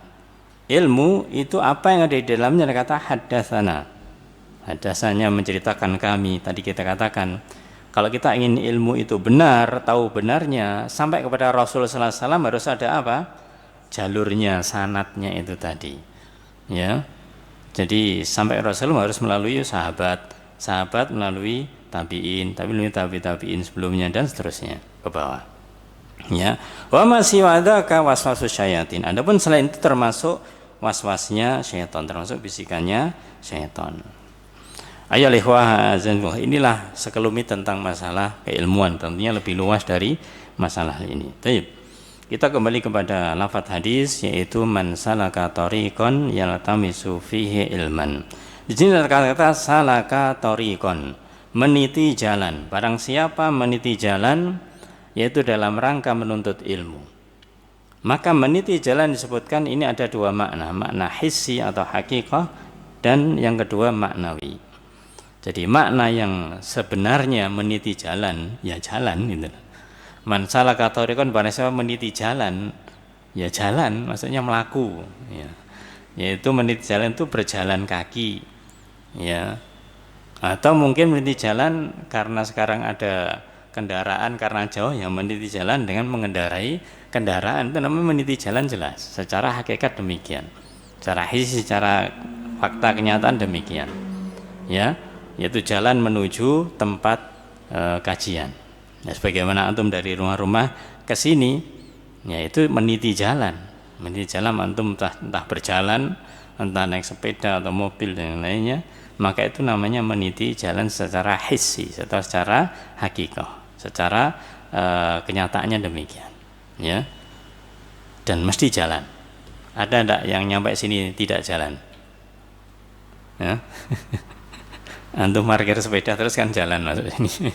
Ilmu itu apa yang ada di dalamnya, kata haddatsana. Haddatsanya menceritakan kami. Tadi kita katakan kalau kita ingin ilmu itu benar, tahu benarnya sampai kepada Rasulullah sallallahu alaihi wasallam harus ada apa? Jalurnya, sanadnya itu tadi. Ya. Jadi sampai Rasulullah harus melalui sahabat melalui tabi'in, melalui tabi'in sebelumnya dan seterusnya ke bawah. Ya. Wa masih wadaka waswasus syayatin. Adapun selain itu termasuk waswasnya syaitan, termasuk bisikannya syaitan. Ayo ikhwah azanullah, inilah sekelumit tentang masalah keilmuan, tentunya lebih luas dari masalah ini. Baik. Kita kembali kepada lafaz hadis, yaitu man salaka tariqan yaltamisu fihi ilman. Di sini ada kata salaka tariqan, meniti jalan. Barang siapa meniti jalan, yaitu dalam rangka menuntut ilmu. Maka meniti jalan disebutkan ini ada dua makna, makna hissi atau hakikah, dan yang kedua maknawi. Jadi makna yang sebenarnya meniti jalan, ya jalan gitu. Man salaka tariqan, barang siapa meniti jalan, ya jalan, maksudnya melaku, ya. Yaitu meniti jalan itu berjalan kaki, ya. Atau mungkin meniti jalan karena sekarang ada kendaraan karena jauh, yang meniti jalan dengan mengendarai kendaraan, itu namanya meniti jalan, jelas. Secara hakikat demikian. Secara hisi, secara fakta kenyataan demikian. Ya, yaitu jalan menuju tempat kajian. Ya, sebagaimana antum dari rumah-rumah ke sini, yaitu meniti jalan. Meniti jalan antum entah berjalan, entah naik sepeda atau mobil dan yang lainnya, maka itu namanya meniti jalan secara hissi atau secara hakikah, secara kenyataannya demikian, ya. Dan mesti jalan. Ada enggak yang nyampe sini tidak jalan? Ya. Antum parkir sepeda terus kan jalan masuk sini.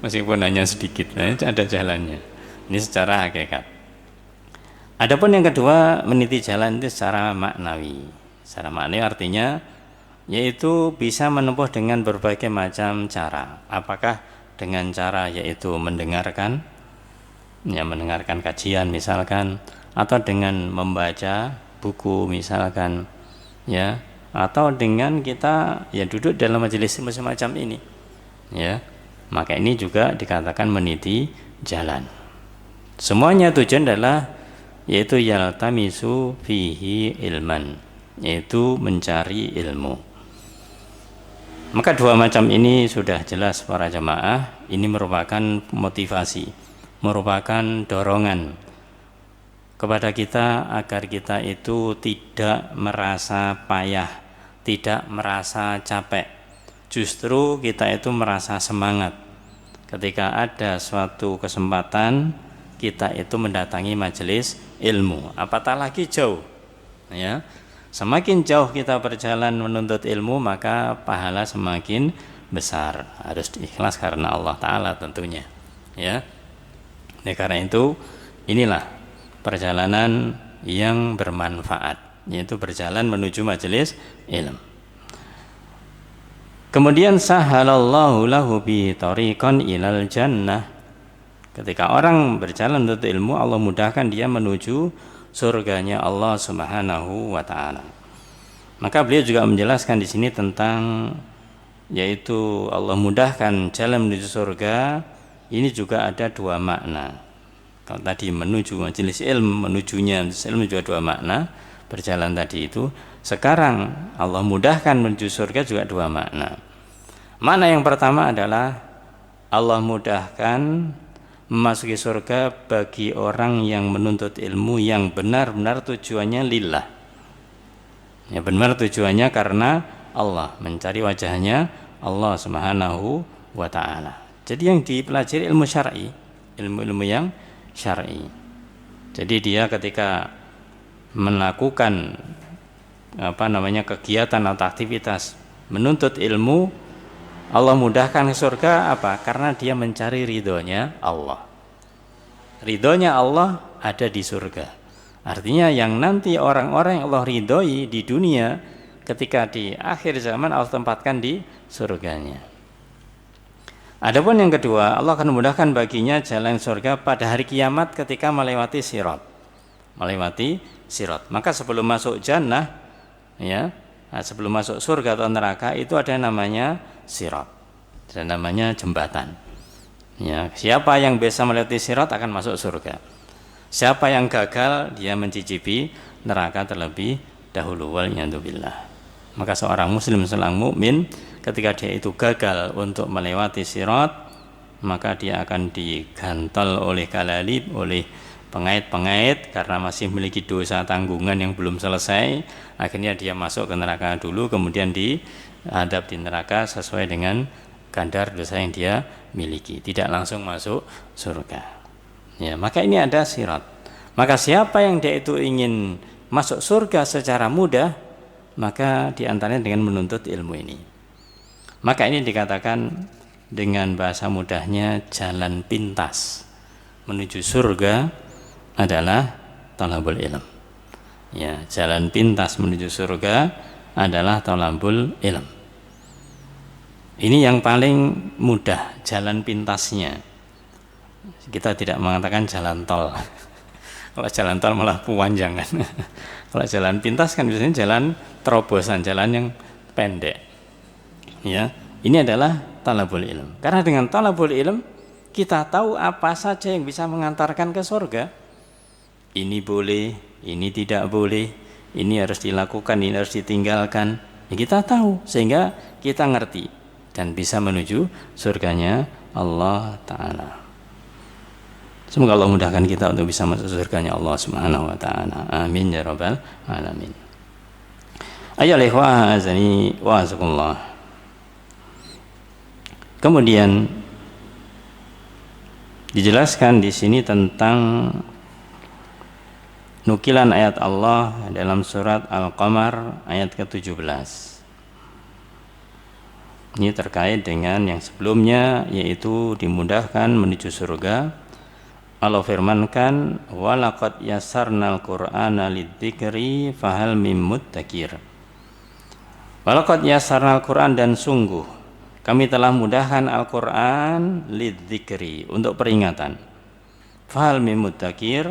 Meskipun hanya sedikit, nah, ada jalannya. Ini secara hakikat. Adapun yang kedua, meniti jalan itu secara maknawi. Secara maknawi artinya yaitu bisa menempuh dengan berbagai macam cara. Apakah dengan cara yaitu mendengarkan, ya mendengarkan kajian misalkan, atau dengan membaca buku misalkan, ya, atau dengan kita ya duduk dalam majelis semacam ini, ya. Maka ini juga dikatakan meniti jalan. Semuanya tujuan adalah yaitu yaltamisu fihi ilman, yaitu mencari ilmu. Maka dua macam ini sudah jelas para jamaah, ini merupakan motivasi, merupakan dorongan kepada kita agar kita itu tidak merasa payah, tidak merasa capek. Justru kita itu merasa semangat ketika ada suatu kesempatan kita itu mendatangi majelis ilmu, apatah lagi jauh, ya. Semakin jauh kita berjalan menuntut ilmu, maka pahala semakin besar. Harus ikhlas karena Allah Ta'ala tentunya, ya. Nah, karena itu inilah perjalanan yang bermanfaat, yaitu berjalan menuju majelis ilmu. Kemudian sahalallahu lahu bi tariqan ilal jannah. Ketika orang berjalan menuntut ilmu, Allah mudahkan dia menuju surganya Allah Subhanahu wa taala. Maka beliau juga menjelaskan di sini tentang yaitu Allah mudahkan jalan menuju surga. Ini juga ada dua makna. Kalau tadi menuju majelis ilmu, menujunya majelis ilmu juga dua makna, berjalan tadi itu. Sekarang Allah mudahkan menuju surga juga dua makna. Makna yang pertama adalah Allah mudahkan memasuki surga bagi orang yang menuntut ilmu yang benar-benar tujuannya lillah. Ya, benar tujuannya karena Allah, mencari wajahnya Allah Subhanahu wa ta'ala. Jadi yang dipelajari ilmu syar'i, ilmu-ilmu yang syar'i. Jadi dia ketika melakukan kegiatan atau aktivitas menuntut ilmu, Allah mudahkan ke surga apa? Karena dia mencari ridhonya Allah. Ridhonya Allah ada di surga. Artinya yang nanti orang-orang yang Allah ridhoi di dunia, ketika di akhir zaman Allah tempatkan di surganya. Adapun yang kedua, Allah akan memudahkan baginya jalan surga pada hari kiamat ketika melewati sirat. Melewati sirat. Maka sebelum masuk jannah, ya, sebelum masuk surga atau neraka itu ada namanya sirat. Ada namanya jembatan. Ya, siapa yang bisa melewati sirat akan masuk surga. Siapa yang gagal, dia mencicipi neraka terlebih dahulu. Waliyadzubillah. Maka seorang muslim, seorang mukmin, ketika dia itu gagal untuk melewati sirat, maka dia akan digantol oleh kalalib, oleh pengait-pengait karena masih memiliki dosa tanggungan yang belum selesai. Akhirnya dia masuk ke neraka dulu, kemudian dihadap di neraka sesuai dengan kadar dosa yang dia miliki, tidak langsung masuk surga. Ya, maka ini ada sirat. Maka siapa yang dia itu ingin masuk surga secara mudah, maka diantaranya dengan menuntut ilmu ini. Maka ini dikatakan dengan bahasa mudahnya jalan pintas menuju surga adalah talabul ilm. Ya, jalan pintas menuju surga adalah talabul ilm. Ini yang paling mudah, jalan pintasnya. Kita tidak mengatakan jalan tol. Kalau jalan tol malah pemanjangan. Kalau jalan pintas kan biasanya jalan terobosan, jalan yang pendek. Ya, ini adalah talabul ilm. Karena dengan talabul ilm kita tahu apa saja yang bisa mengantarkan ke surga. Ini boleh, ini tidak boleh, ini harus dilakukan, ini harus ditinggalkan. Ya, kita tahu sehingga kita ngerti dan bisa menuju surganya Allah Ta'ala. Semoga Allah mudahkan kita untuk bisa masuk surganya Allah Subhanahu wa ta'ala. Amin ya rabbal alamin. Ayyuhal ikhwah azani wa azakumullah. Kemudian dijelaskan di sini tentang nukilan ayat Allah dalam surat Al-Qamar ayat ke-17. Ini terkait dengan yang sebelumnya, yaitu dimudahkan menuju surga. Allah firmankan, walaqad yassarnal qur'ana lidzikri fahal mim muddakir. Walaqad yassarnal qur'an, dan sungguh kami telah mudahkan Al-Qur'an lidzikri, untuk peringatan. Fahal mim muddakir,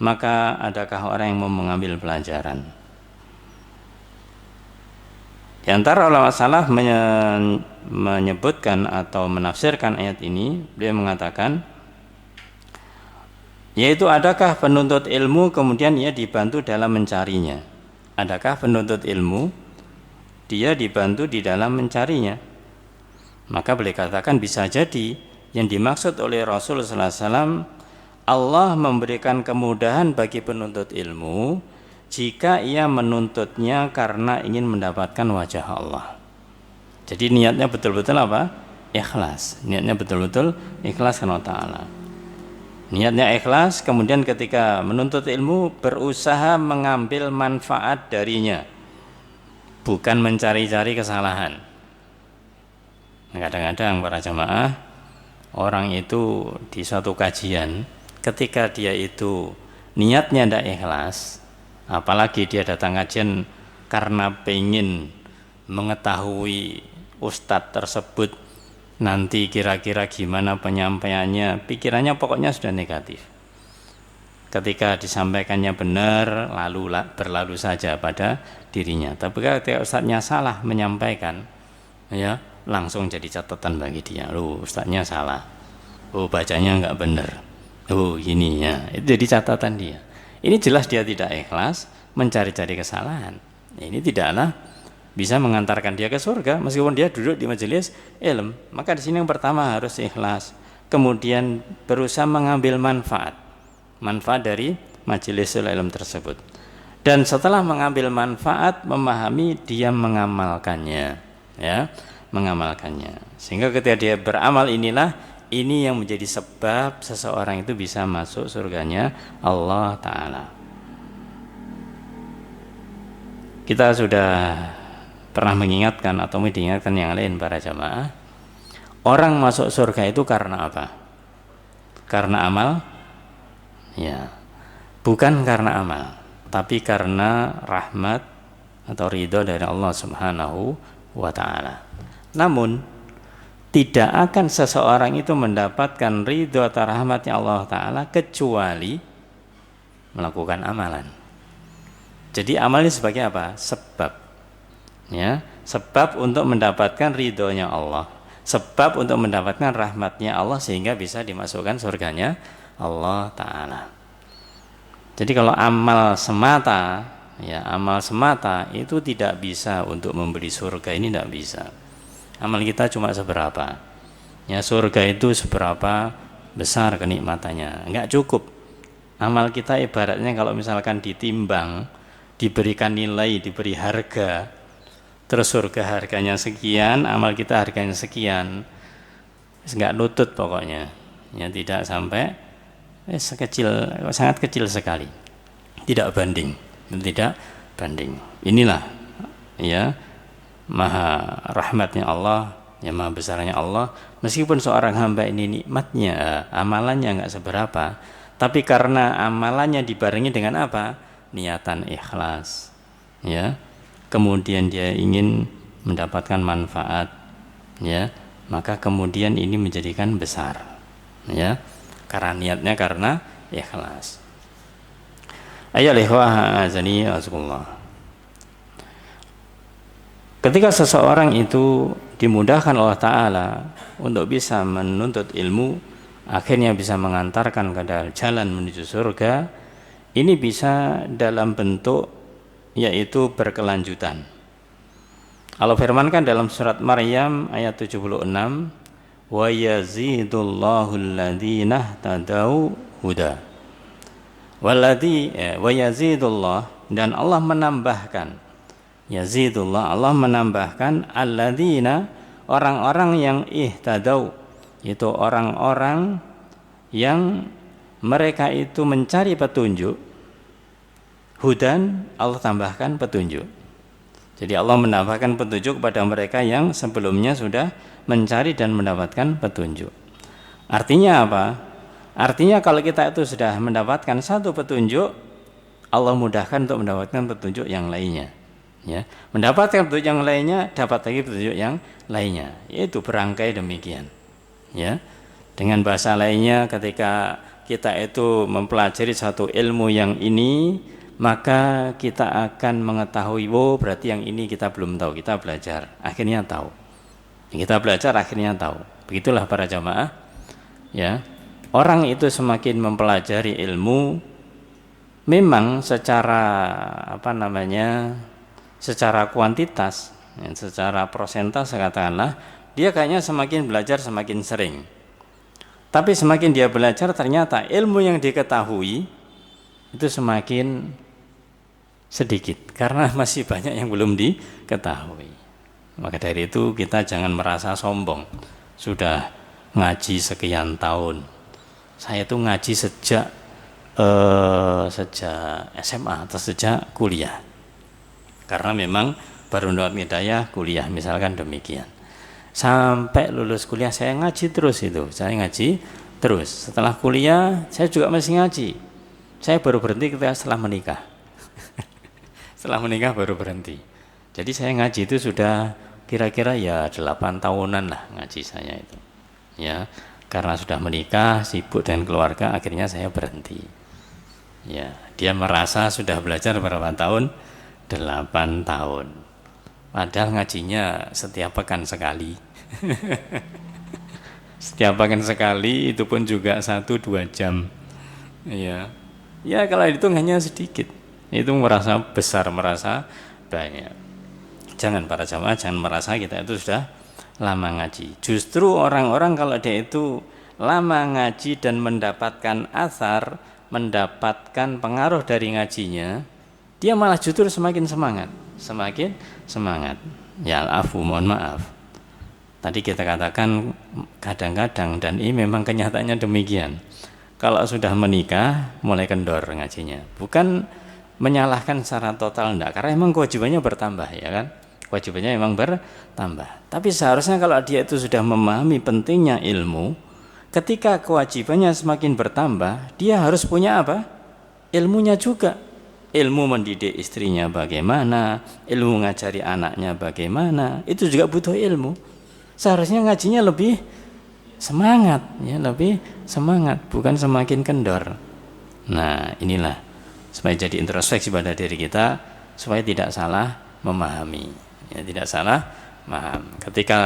maka adakah orang yang mau mengambil pelajaran? Di antara ulama salaf menyebutkan atau menafsirkan ayat ini, beliau mengatakan, yaitu adakah penuntut ilmu kemudian ia dibantu dalam mencarinya? Adakah penuntut ilmu dia dibantu di dalam mencarinya? Maka boleh katakan bisa jadi yang dimaksud oleh Rasul sallallahu alaihi wasallam, Allah memberikan kemudahan bagi penuntut ilmu jika ia menuntutnya karena ingin mendapatkan wajah Allah. Jadi niatnya betul-betul apa? Ikhlas. Niatnya betul-betul ikhlas karena Ta'ala. Niatnya ikhlas, kemudian ketika menuntut ilmu berusaha mengambil manfaat darinya, bukan mencari-cari kesalahan. Kadang-kadang para jamaah, orang itu di suatu kajian, ketika dia itu niatnya tidak ikhlas, apalagi dia datang kajian karena pengen mengetahui ustadz tersebut nanti kira-kira gimana penyampaiannya, pikirannya pokoknya sudah negatif. Ketika disampaikannya benar, lalu berlalu saja pada dirinya. Tapi ketika ustadznya salah menyampaikan, ya langsung jadi catatan bagi dia. Loh, ustadznya salah. Oh, bacanya enggak benar. Oh ini ya, itu jadi catatan dia. Ini jelas dia tidak ikhlas, mencari-cari kesalahan. Ini tidaklah bisa mengantarkan dia ke surga meskipun dia duduk di majelis ilm. Maka di sini yang pertama harus ikhlas, kemudian berusaha mengambil manfaat dari majelis ilm tersebut. Dan setelah mengambil manfaat, memahami, dia mengamalkannya, ya, mengamalkannya. Sehingga ketika dia beramal ini yang menjadi sebab seseorang itu bisa masuk surganya Allah Ta'ala. Kita sudah pernah mengingatkan atau diingatkan yang lain para jamaah, orang masuk surga itu karena apa? Karena amal? Ya, bukan karena amal, tapi karena rahmat atau ridho dari Allah Subhanahu wa Ta'ala. Namun tidak akan seseorang itu mendapatkan ridho atau rahmatnya Allah Ta'ala kecuali melakukan amalan. Jadi amalnya sebagai apa? Sebab, ya, sebab untuk mendapatkan ridhonya Allah, sebab untuk mendapatkan rahmatnya Allah sehingga bisa dimasukkan surganya Allah Ta'ala. Jadi kalau amal semata, ya, amal semata itu tidak bisa untuk membeli surga, ini tidak bisa. Amal kita cuma seberapa, ya, surga itu seberapa besar kenikmatannya, enggak cukup. Amal kita ibaratnya kalau misalkan ditimbang, diberikan nilai, diberi harga, terus surga harganya sekian, amal kita harganya sekian, enggak nutut pokoknya, ya, tidak sampai, sangat kecil sekali, tidak banding. Inilah, ya, maha rahmatnya Allah, ya, maha besarnya Allah. Meskipun seorang hamba ini nikmatnya, amalannya enggak seberapa, tapi karena amalannya dibarengi dengan apa? Niatan ikhlas, ya, kemudian dia ingin mendapatkan manfaat, ya, maka kemudian ini menjadikan besar, ya, karena niatnya karena ikhlas. Ayyuhal ikhwah azani wasakumullah. Ketika seseorang itu dimudahkan Allah Ta'ala untuk bisa menuntut ilmu, akhirnya bisa mengantarkan ke jalan menuju surga, ini bisa dalam bentuk yaitu berkelanjutan. Allah firmankan dalam surat Maryam ayat 76, wa yazidullahu alladhina tadau huda. Wa yazidullah, dan Allah menambahkan, yazidullah, Allah menambahkan alladzina, orang-orang yang ihtadau, itu orang-orang yang mereka itu mencari petunjuk. Hudan, Allah tambahkan petunjuk. Jadi Allah menambahkan petunjuk kepada mereka yang sebelumnya sudah mencari dan mendapatkan petunjuk. Artinya apa? Artinya kalau kita itu sudah mendapatkan satu petunjuk, Allah mudahkan untuk mendapatkan petunjuk yang lainnya, ya. Mendapatkan petunjuk yang lainnya, dapat lagi petunjuk yang lainnya, yaitu berangkai demikian, ya. Dengan bahasa lainnya, ketika kita itu mempelajari satu ilmu yang ini, maka kita akan mengetahui, oh berarti yang ini kita belum tahu, kita belajar, akhirnya tahu. Kita belajar, akhirnya tahu. Begitulah para jamaah, ya. Orang itu semakin mempelajari ilmu, memang secara secara kuantitas, ya, secara persentase katakanlah, dia kayaknya semakin belajar semakin sering. Tapi semakin dia belajar, ternyata ilmu yang diketahui itu semakin sedikit karena masih banyak yang belum diketahui. Maka dari itu kita jangan merasa sombong. Sudah ngaji sekian tahun. Saya tuh ngaji sejak SMA atau sejak kuliah. Karena memang baru mendapat hidayah kuliah, misalkan demikian. Sampai lulus kuliah saya ngaji terus itu. Saya ngaji terus. Setelah kuliah saya juga masih ngaji. Saya baru berhenti ketika setelah menikah. Setelah menikah baru berhenti. Jadi saya ngaji itu sudah kira-kira ya 8 tahunan lah ngaji saya itu. Ya, karena sudah menikah, sibuk dengan keluarga, akhirnya saya berhenti. Ya, dia merasa sudah belajar berapa tahun? 8 tahun. Padahal ngajinya setiap pekan sekali. Setiap pekan sekali, itu pun juga 1-2 jam. Ya, ya kalau dihitung hanya sedikit, itu merasa besar, merasa banyak. Jangan para jamaah, jangan merasa kita itu sudah lama ngaji. Justru orang-orang kalau dia itu lama ngaji dan mendapatkan athar, mendapatkan pengaruh dari ngajinya, dia malah justru semakin semangat, semakin semangat. Ya afu, mohon maaf. Tadi kita katakan kadang-kadang, dan ini memang kenyataannya demikian. Kalau sudah menikah mulai kendor ngajinya. Bukan menyalahkan secara total enggak, karena memang kewajibannya bertambah, ya kan? Kewajibannya memang bertambah. Tapi seharusnya kalau dia itu sudah memahami pentingnya ilmu, ketika kewajibannya semakin bertambah, dia harus punya apa? Ilmunya juga. Ilmu mendidik istrinya bagaimana, ilmu ngajari anaknya bagaimana, itu juga butuh ilmu. Seharusnya ngajinya lebih semangat, ya, lebih semangat, bukan semakin kendor. Nah, inilah supaya jadi introspeksi pada diri kita, supaya tidak salah memahami, ya, tidak salah paham. Ketika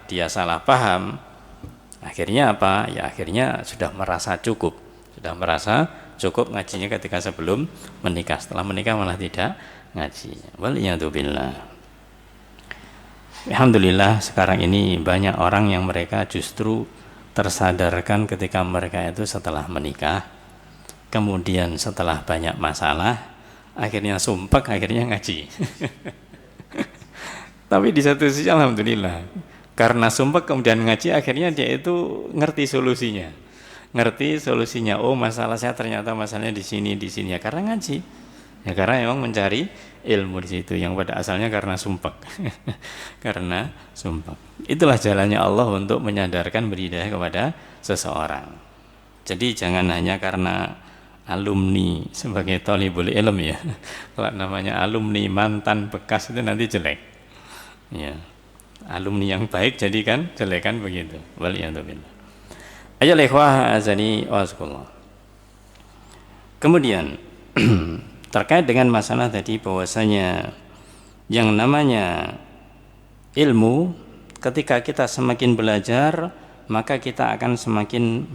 dia salah paham, akhirnya apa? Ya akhirnya sudah merasa cukup ngajinya ketika sebelum menikah. Setelah menikah malah tidak ngaji. Waliyadzubillah. Alhamdulillah sekarang ini banyak orang yang mereka justru tersadarkan ketika mereka itu setelah menikah, kemudian setelah banyak masalah, akhirnya sumpek, akhirnya ngaji. Tapi di satu sisi alhamdulillah, karena sumpek kemudian ngaji, akhirnya dia itu ngerti solusinya. Oh, masalah saya ternyata masalahnya di sini ya, karena ngaji. Ya karena memang mencari ilmu di situ, yang pada asalnya karena sumpek. Karena sumpek. Itulah jalannya Allah untuk menyadarkan berdaya kepada seseorang. Jadi jangan hanya karena alumni sebagai thalibul ilm, ya. Kalau namanya alumni mantan bekas itu nanti jelek. Ya. Alumni yang baik jadi kan jelek kan begitu. Waliyadzubillah. Ayo ikhwah azani wasakullah. Kemudian terkait dengan masalah tadi, bahwasanya yang namanya ilmu, ketika kita semakin belajar maka kita akan semakin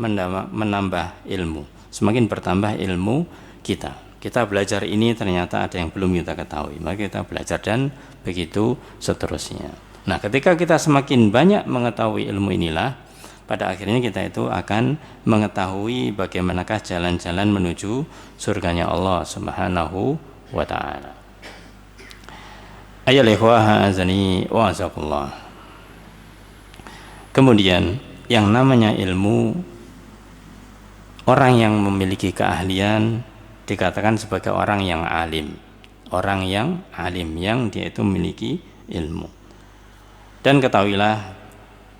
menambah ilmu, semakin bertambah ilmu kita. Kita belajar ini ternyata ada yang belum kita ketahui, maka kita belajar dan begitu seterusnya. Nah, ketika kita semakin banyak mengetahui ilmu inilah, pada akhirnya kita itu akan mengetahui bagaimanakah jalan-jalan menuju surganya Allah Subhanahu wa ta'ala. Ayyuhal ikhwah azani wa azakullah. Kemudian yang namanya ilmu, orang yang memiliki keahlian dikatakan sebagai orang yang alim. Orang yang alim, yang dia itu memiliki ilmu. Dan ketahuilah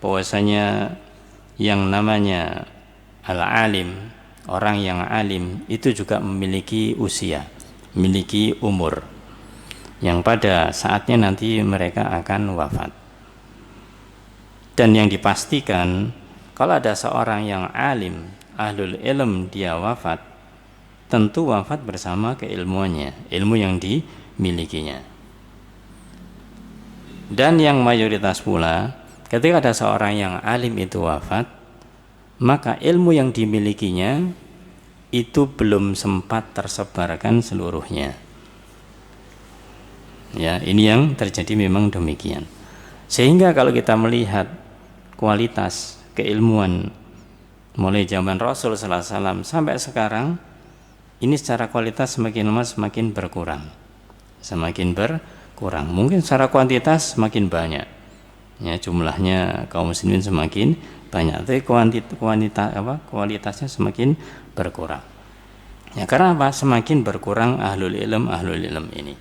bahwasanya yang namanya al-alim, orang yang alim itu juga memiliki usia, memiliki umur, yang pada saatnya nanti mereka akan wafat. Dan yang dipastikan, kalau ada seorang yang alim, ahlul ilm, dia wafat, tentu wafat bersama keilmuannya, ilmu yang dimilikinya. Dan yang mayoritas pula, ketika ada seorang yang alim itu wafat, maka ilmu yang dimilikinya itu belum sempat tersebarkan seluruhnya. Ya, ini yang terjadi memang demikian. Sehingga kalau kita melihat kualitas keilmuan mulai zaman Rasul sallallahu alaihi wasallam sampai sekarang, ini secara kualitas semakin lama semakin berkurang. Mungkin secara kuantitas semakin banyak. Ya, jumlahnya kaum muslimin semakin banyak, tapi kualitasnya semakin berkurang. Ya, karena apa? Semakin berkurang ahlul ilm ini.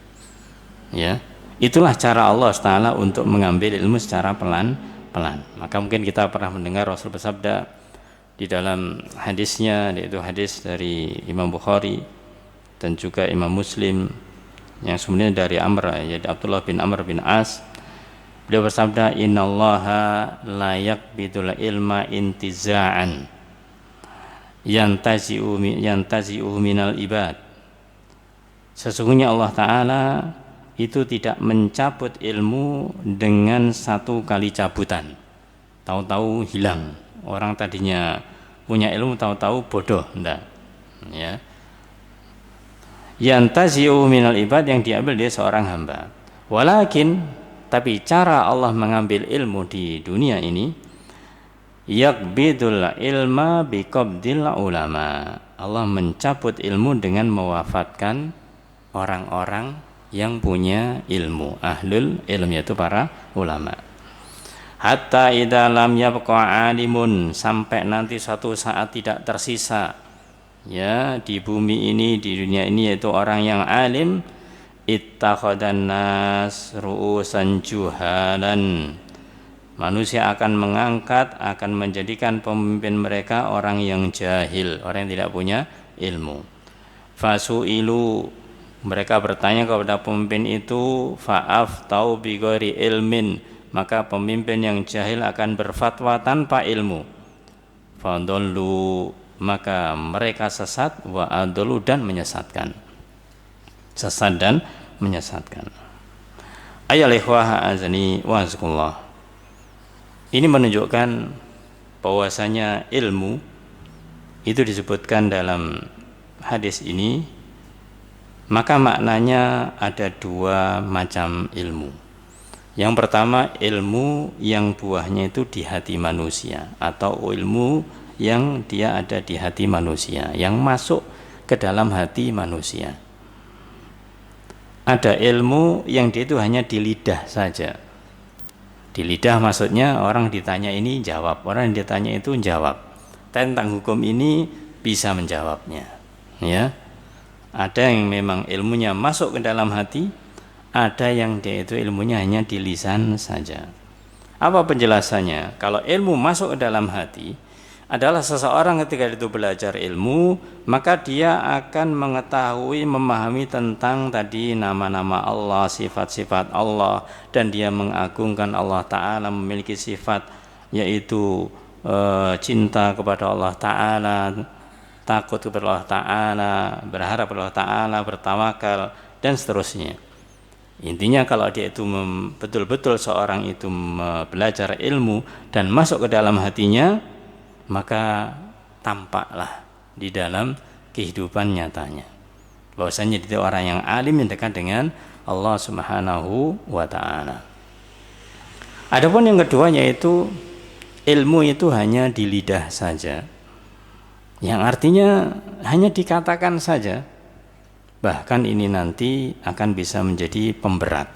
Ya, itulah cara Allah Taala untuk mengambil ilmu secara pelan-pelan. Maka mungkin kita pernah mendengar Rasul bersabda di dalam hadisnya, yaitu hadis dari Imam Bukhari dan juga Imam Muslim, yang sebenarnya dari yaitu Abdullah bin Amr bin As. Beliau bersabda, innallaha la yaqbidul ilma intiza'an yantazi'u minal ibad. Sesungguhnya Allah Ta'ala itu tidak mencabut ilmu dengan satu kali cabutan, tahu-tahu hilang. Orang tadinya punya ilmu tahu-tahu bodoh, enggak. ya. Yantazi'u minal ibad, yang diambil dia seorang hamba. Walakin, tapi cara Allah mengambil ilmu di dunia ini, yakbidul ilma biqabdil ulama. Allah mencabut ilmu dengan mewafatkan orang-orang yang punya ilmu, ahlul ilm, yaitu para ulama. Hatta idza lam yabqa alimun, sampai nanti suatu saat tidak tersisa ya di bumi ini, di dunia ini, yaitu orang yang alim. Ittakhadhan nas ru'usan juhalan, manusia akan mengangkat, akan menjadikan pemimpin mereka orang yang jahil, orang yang tidak punya ilmu. Fasu'ilu, mereka bertanya kepada pemimpin itu, fa'aftau bighairi ilmin, maka pemimpin yang jahil akan berfatwa tanpa ilmu. Fadallu, maka mereka sesat, wa adallu, dan menyesatkan. Sesat dan menyesatkan. Ayyuhal ikhwah azani wa azkullah. Ini menunjukkan bahwasanya ilmu itu disebutkan dalam hadis ini, maka maknanya ada dua macam ilmu. Yang pertama, ilmu yang buahnya itu di hati manusia, atau ilmu yang dia ada di hati manusia, yang masuk ke dalam hati manusia. Ada ilmu yang dia itu hanya di lidah saja. Di lidah maksudnya orang ditanya ini jawab, orang yang ditanya itu jawab. Tentang hukum ini bisa menjawabnya. Ya. Ada yang memang ilmunya masuk ke dalam hati, ada yang dia itu ilmunya hanya di lisan saja. Apa penjelasannya? Kalau ilmu masuk ke dalam hati, adalah seseorang ketika itu belajar ilmu, maka dia akan mengetahui, memahami tentang tadi nama-nama Allah, sifat-sifat Allah, dan dia mengagungkan Allah Ta'ala, memiliki sifat yaitu cinta kepada Allah Ta'ala, takut kepada Allah Ta'ala, berharap kepada Allah Ta'ala, bertawakal, dan seterusnya. Intinya kalau dia itu betul-betul seorang itu belajar ilmu dan masuk ke dalam hatinya, maka tampaklah di dalam kehidupan nyatanya bahwasanya dia orang yang alim, yang dekat dengan Allah Subhanahu wa Ta'ala. Adapun yang kedua, yaitu ilmu itu hanya di lidah saja, yang artinya hanya dikatakan saja, bahkan ini nanti akan bisa menjadi pemberat,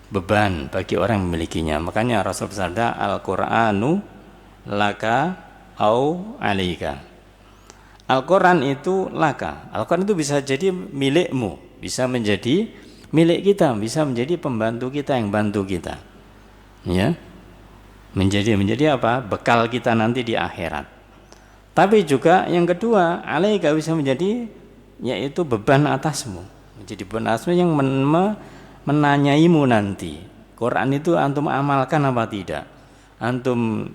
beban bagi orang yang memilikinya. Makanya Rasul bersabda, Al-Qur'anu laka au alika. Al-Quran itu laka. Al-Quran itu bisa jadi milikmu, bisa menjadi milik kita, bisa menjadi pembantu kita yang bantu kita. Ya. Menjadi apa? Bekal kita nanti di akhirat. Tapi juga yang kedua, alaika bisa menjadi yaitu beban atasmu. Menjadi beban atasmu yang menanyaimu nanti. Quran itu antum amalkan apa tidak? Antum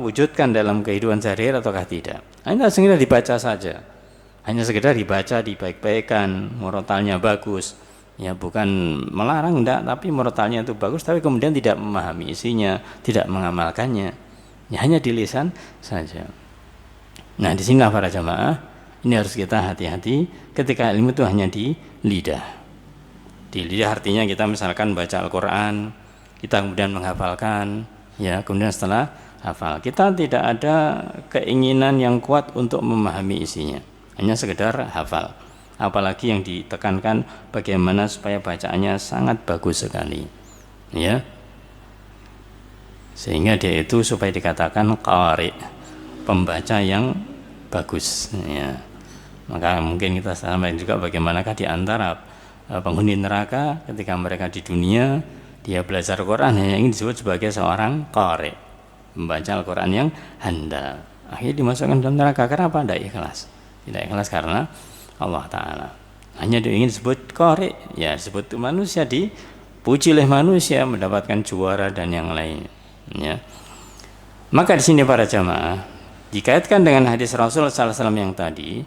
wujudkan dalam kehidupan sehari-hari ataukah tidak? Hanya sekedar dibaca saja, hanya sekedar dibaca, dibaik-baikan, murotalnya bagus, ya bukan melarang enggak, tapi murotalnya itu bagus, tapi kemudian tidak memahami isinya, tidak mengamalkannya, ya hanya di lisan saja. Nah, di sinilah para jamaah, ini harus kita hati-hati ketika ilmu itu hanya di lidah. Di lidah artinya kita misalkan baca Al-Quran, kita kemudian menghafalkan, ya kemudian setelah hafal, kita tidak ada keinginan yang kuat untuk memahami isinya, hanya sekedar hafal. Apalagi yang ditekankan bagaimana supaya bacaannya sangat bagus sekali, ya, sehingga dia itu supaya dikatakan qari, pembaca yang bagus, ya. Maka mungkin kita sampaikan juga bagaimanakah di antara penghuni neraka ketika mereka di dunia dia belajar Quran hanya ingin disebut sebagai seorang qari, membaca Al-Quran yang handal, akhirnya dimasukkan dalam neraka. Karena apa? Tidak ikhlas. Tidak ikhlas karena Allah Ta'ala. Hanya dia ingin disebut qari, ya disebut manusia, dipuji oleh manusia, mendapatkan juara dan yang lain, ya. Maka di sini para jamaah dikaitkan dengan hadis Rasulullah SAW yang tadi,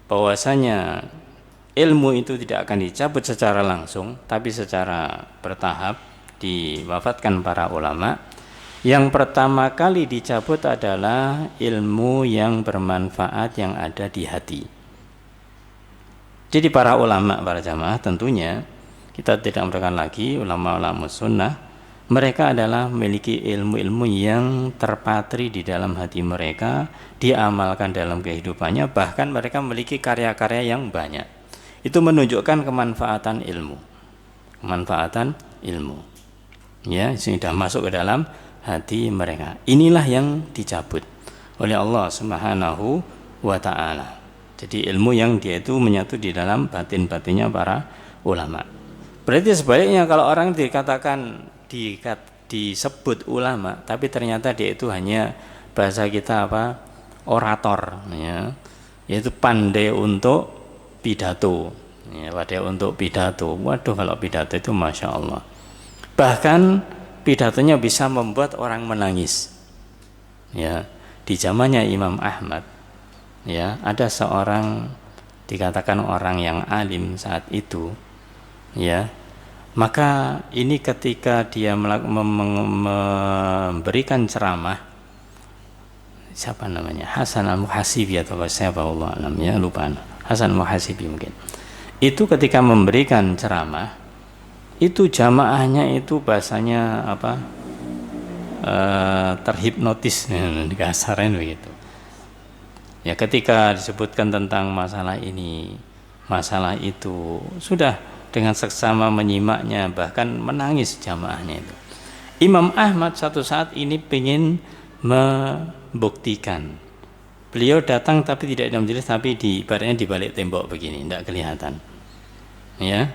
bahwasanya ilmu itu tidak akan dicabut secara langsung, tapi secara bertahap diwafatkan para ulama. Yang pertama kali dicabut adalah ilmu yang bermanfaat yang ada di hati. Jadi para ulama, para jamaah tentunya kita tidak meragukan lagi ulama-ulama sunnah, mereka adalah memiliki ilmu-ilmu yang terpatri di dalam hati mereka, diamalkan dalam kehidupannya, bahkan mereka memiliki karya-karya yang banyak. Itu menunjukkan kemanfaatan ilmu. Kemanfaatan ilmu. Ya, sudah masuk ke dalam hati mereka. Inilah yang dicabut oleh Allah Subhanahu wa taala. Jadi ilmu yang dia itu menyatu di dalam batin-batinnya para ulama. Berarti sebaliknya kalau orang dikatakan disebut ulama, tapi ternyata dia itu hanya bahasa kita apa? Orator, ya. Yaitu pandai untuk pidato. Ya, pandai untuk pidato. Waduh, kalau pidato itu Masya Allah. Bahkan pidatonya bisa membuat orang menangis. Ya, di zamannya Imam Ahmad, ya, ada seorang dikatakan orang yang alim saat itu, ya, maka ini ketika dia memberikan ceramah, siapa namanya, Hasan al-Muhasibi atau siapa, Allah alam, ya, lupa, Hasan al-Muhasibi mungkin, itu ketika memberikan ceramah itu jamaahnya itu bahasanya apa, terhipnotis, kasaran begitu. Ya, ketika disebutkan tentang masalah ini, masalah itu, sudah dengan seksama menyimaknya, bahkan menangis jamaahnya itu. Imam Ahmad satu saat ini ingin membuktikan. Beliau datang tapi tidak di majelis, tapi ibaratnya di balik tembok begini, tidak kelihatan. Ya.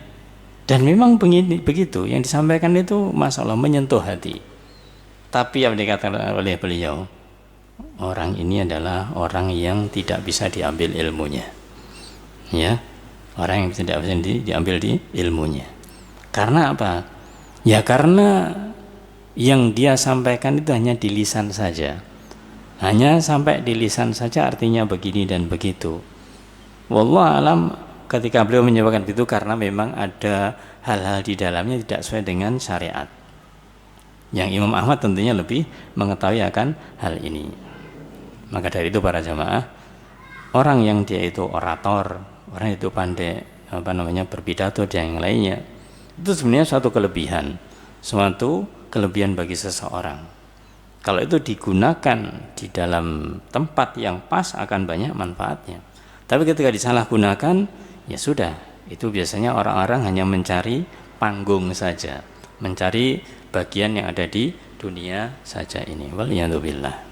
Dan memang begitu, yang disampaikan itu masalah menyentuh hati. Tapi yang dikatakan oleh beliau, orang ini adalah orang yang tidak bisa diambil ilmunya, ya, orang yang tidak bisa diambil di ilmunya. Karena apa? Ya karena yang dia sampaikan itu hanya di lisan saja, hanya sampai di lisan saja, artinya begini dan begitu. Wallahu alam, ketika beliau menyampaikan itu karena memang ada hal-hal di dalamnya tidak sesuai dengan syariat, yang Imam Ahmad tentunya lebih mengetahui akan hal ini. Maka dari itu para jamaah, orang yang dia itu orator, orang itu pandai berpidato dan yang lainnya, itu sebenarnya suatu kelebihan bagi seseorang. Kalau itu digunakan di dalam tempat yang pas akan banyak manfaatnya. Tapi ketika disalahgunakan, ya sudah, itu biasanya orang-orang hanya mencari panggung saja, mencari bagian yang ada di dunia saja ini. Waliyadzubillah.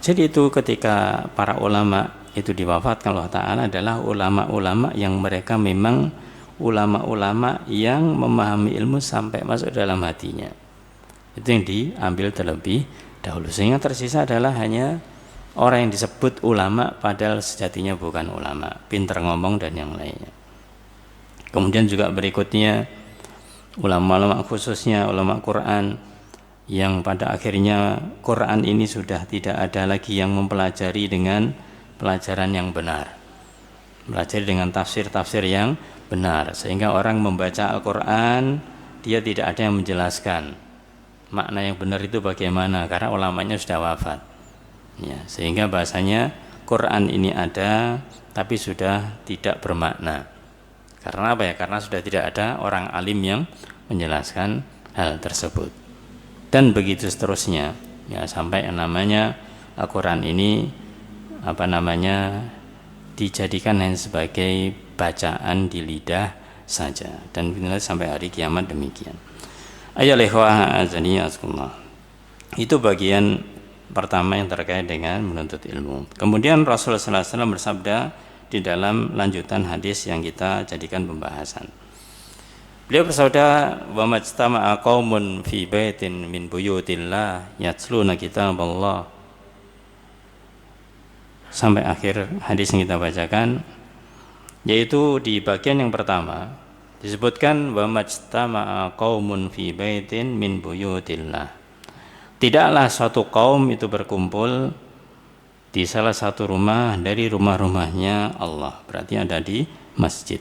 Jadi itu ketika para ulama itu diwafatkan Allah Ta'ala adalah ulama-ulama yang mereka memang ulama-ulama yang memahami ilmu sampai masuk dalam hatinya. Itu yang diambil terlebih dahulu, sehingga tersisa adalah hanya orang yang disebut ulama padahal sejatinya bukan ulama, pintar ngomong dan yang lainnya. Kemudian juga berikutnya ulama-ulama, khususnya ulama Quran, yang pada akhirnya Quran ini sudah tidak ada lagi yang mempelajari dengan pelajaran yang benar, pelajari dengan tafsir-tafsir yang benar, sehingga orang membaca Al-Quran dia tidak ada yang menjelaskan makna yang benar itu bagaimana, karena ulamanya sudah wafat, ya, sehingga bahasanya Quran ini ada tapi sudah tidak bermakna. Karena apa ya? Karena sudah tidak ada orang alim yang menjelaskan hal tersebut. Dan begitu seterusnya, ya, sampai yang namanya Al-Quran ini dijadikan hanya sebagai bacaan di lidah saja, dan sampai hari kiamat demikian. Itu bagian pertama yang terkait dengan menuntut ilmu. Kemudian Rasulullah SAW bersabda di dalam lanjutan hadis yang kita jadikan pembahasan. Beliau bersabda, "Wa majtama'a qaumun fi baitin min buyutillah yatluna kitaballah." Sampai akhir hadis yang kita bacakan, yaitu di bagian yang pertama disebutkan, "Wa majtama'a qaumun fi baitin min buyutillah." Tidaklah suatu kaum itu berkumpul di salah satu rumah dari rumah-rumahnya Allah, berarti ada di masjid.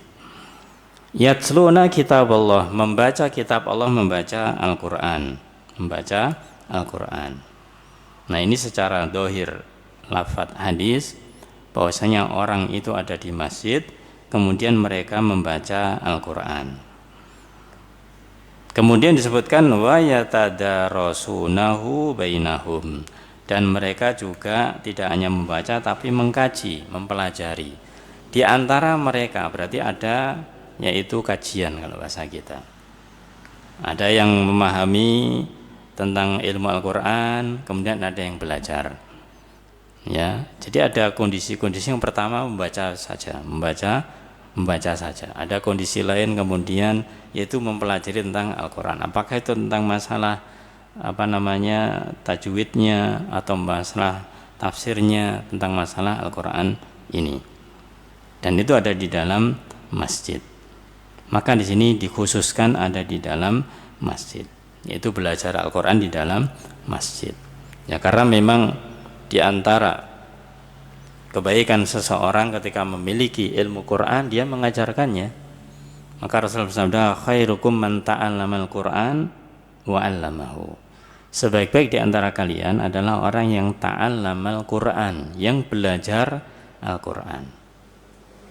Yatsluna kitab Allah, membaca kitab Allah, membaca Al-Quran, membaca Al-Quran. Nah, ini secara dohir lafadz hadis bahwasanya orang itu ada di masjid kemudian mereka membaca Al-Qur'an. Kemudian disebutkan wa yatadarasunahu bainahum, dan mereka juga tidak hanya membaca tapi mengkaji, mempelajari di antara mereka. Berarti ada yaitu kajian kalau bahasa kita. Ada yang memahami tentang ilmu Al-Qur'an, kemudian ada yang belajar. Ya, jadi ada kondisi-kondisi yang pertama membaca saja. Ada kondisi lain kemudian yaitu mempelajari tentang Al-Qur'an. Apakah itu tentang masalah tajwidnya atau masalah tafsirnya, tentang masalah Al-Qur'an ini. Dan itu ada di dalam masjid. Maka di sini dikhususkan ada di dalam masjid, yaitu belajar Al-Qur'an di dalam masjid. Ya, karena memang di antara kebaikan seseorang ketika memiliki ilmu Quran, dia mengajarkannya. Maka Rasulullah bersabda, khairukum man ta'allamal Quran wa 'allamahu. Sebaik-baik di antara kalian adalah orang yang ta'allamal Quran, yang belajar Al-Quran.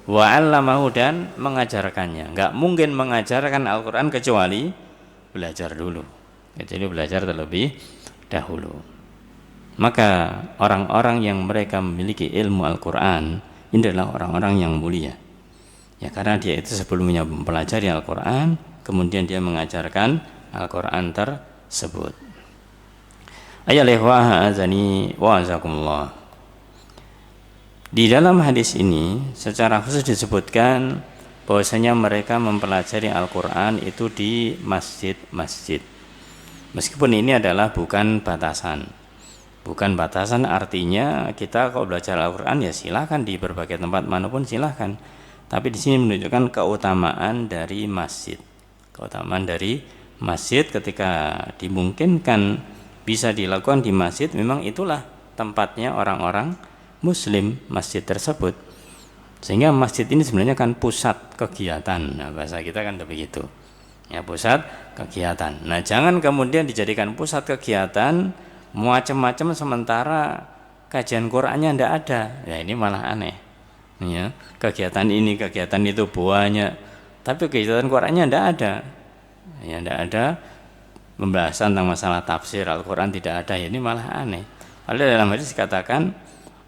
Wa 'allamahu, dan mengajarkannya. Enggak mungkin mengajarkan Al-Quran kecuali belajar dulu. Jadi belajar terlebih dahulu. Maka orang-orang yang mereka memiliki ilmu Al-Quran ini adalah orang-orang yang mulia. Ya, karena dia itu sebelumnya mempelajari Al-Quran, kemudian dia mengajarkan Al-Quran tersebut. Ayyuhal azani wa azakumullah. Di dalam hadis ini secara khusus disebutkan bahwasanya mereka mempelajari Al-Quran itu di masjid-masjid. Meskipun ini adalah bukan batasan. Bukan batasan artinya kita kalau belajar Al-Quran ya silakan di berbagai tempat manapun silakan. Tapi di sini menunjukkan keutamaan dari masjid. Keutamaan dari masjid ketika dimungkinkan bisa dilakukan di masjid, memang itulah tempatnya orang-orang Muslim, masjid tersebut. Sehingga masjid ini sebenarnya kan pusat kegiatan. Nah, bahasa kita kan begitu. Ya, pusat kegiatan. Nah, jangan kemudian dijadikan pusat kegiatan macam-macam sementara kajian Qur'annya tidak ada. Ya, ini malah aneh. Ya, kegiatan ini, kegiatan itu banyak, tapi kegiatan Qur'annya tidak ada. Ya, tidak ada pembahasan tentang masalah tafsir Al-Qur'an, tidak ada. Ya, ini malah aneh. Padahal dalam hadis dikatakan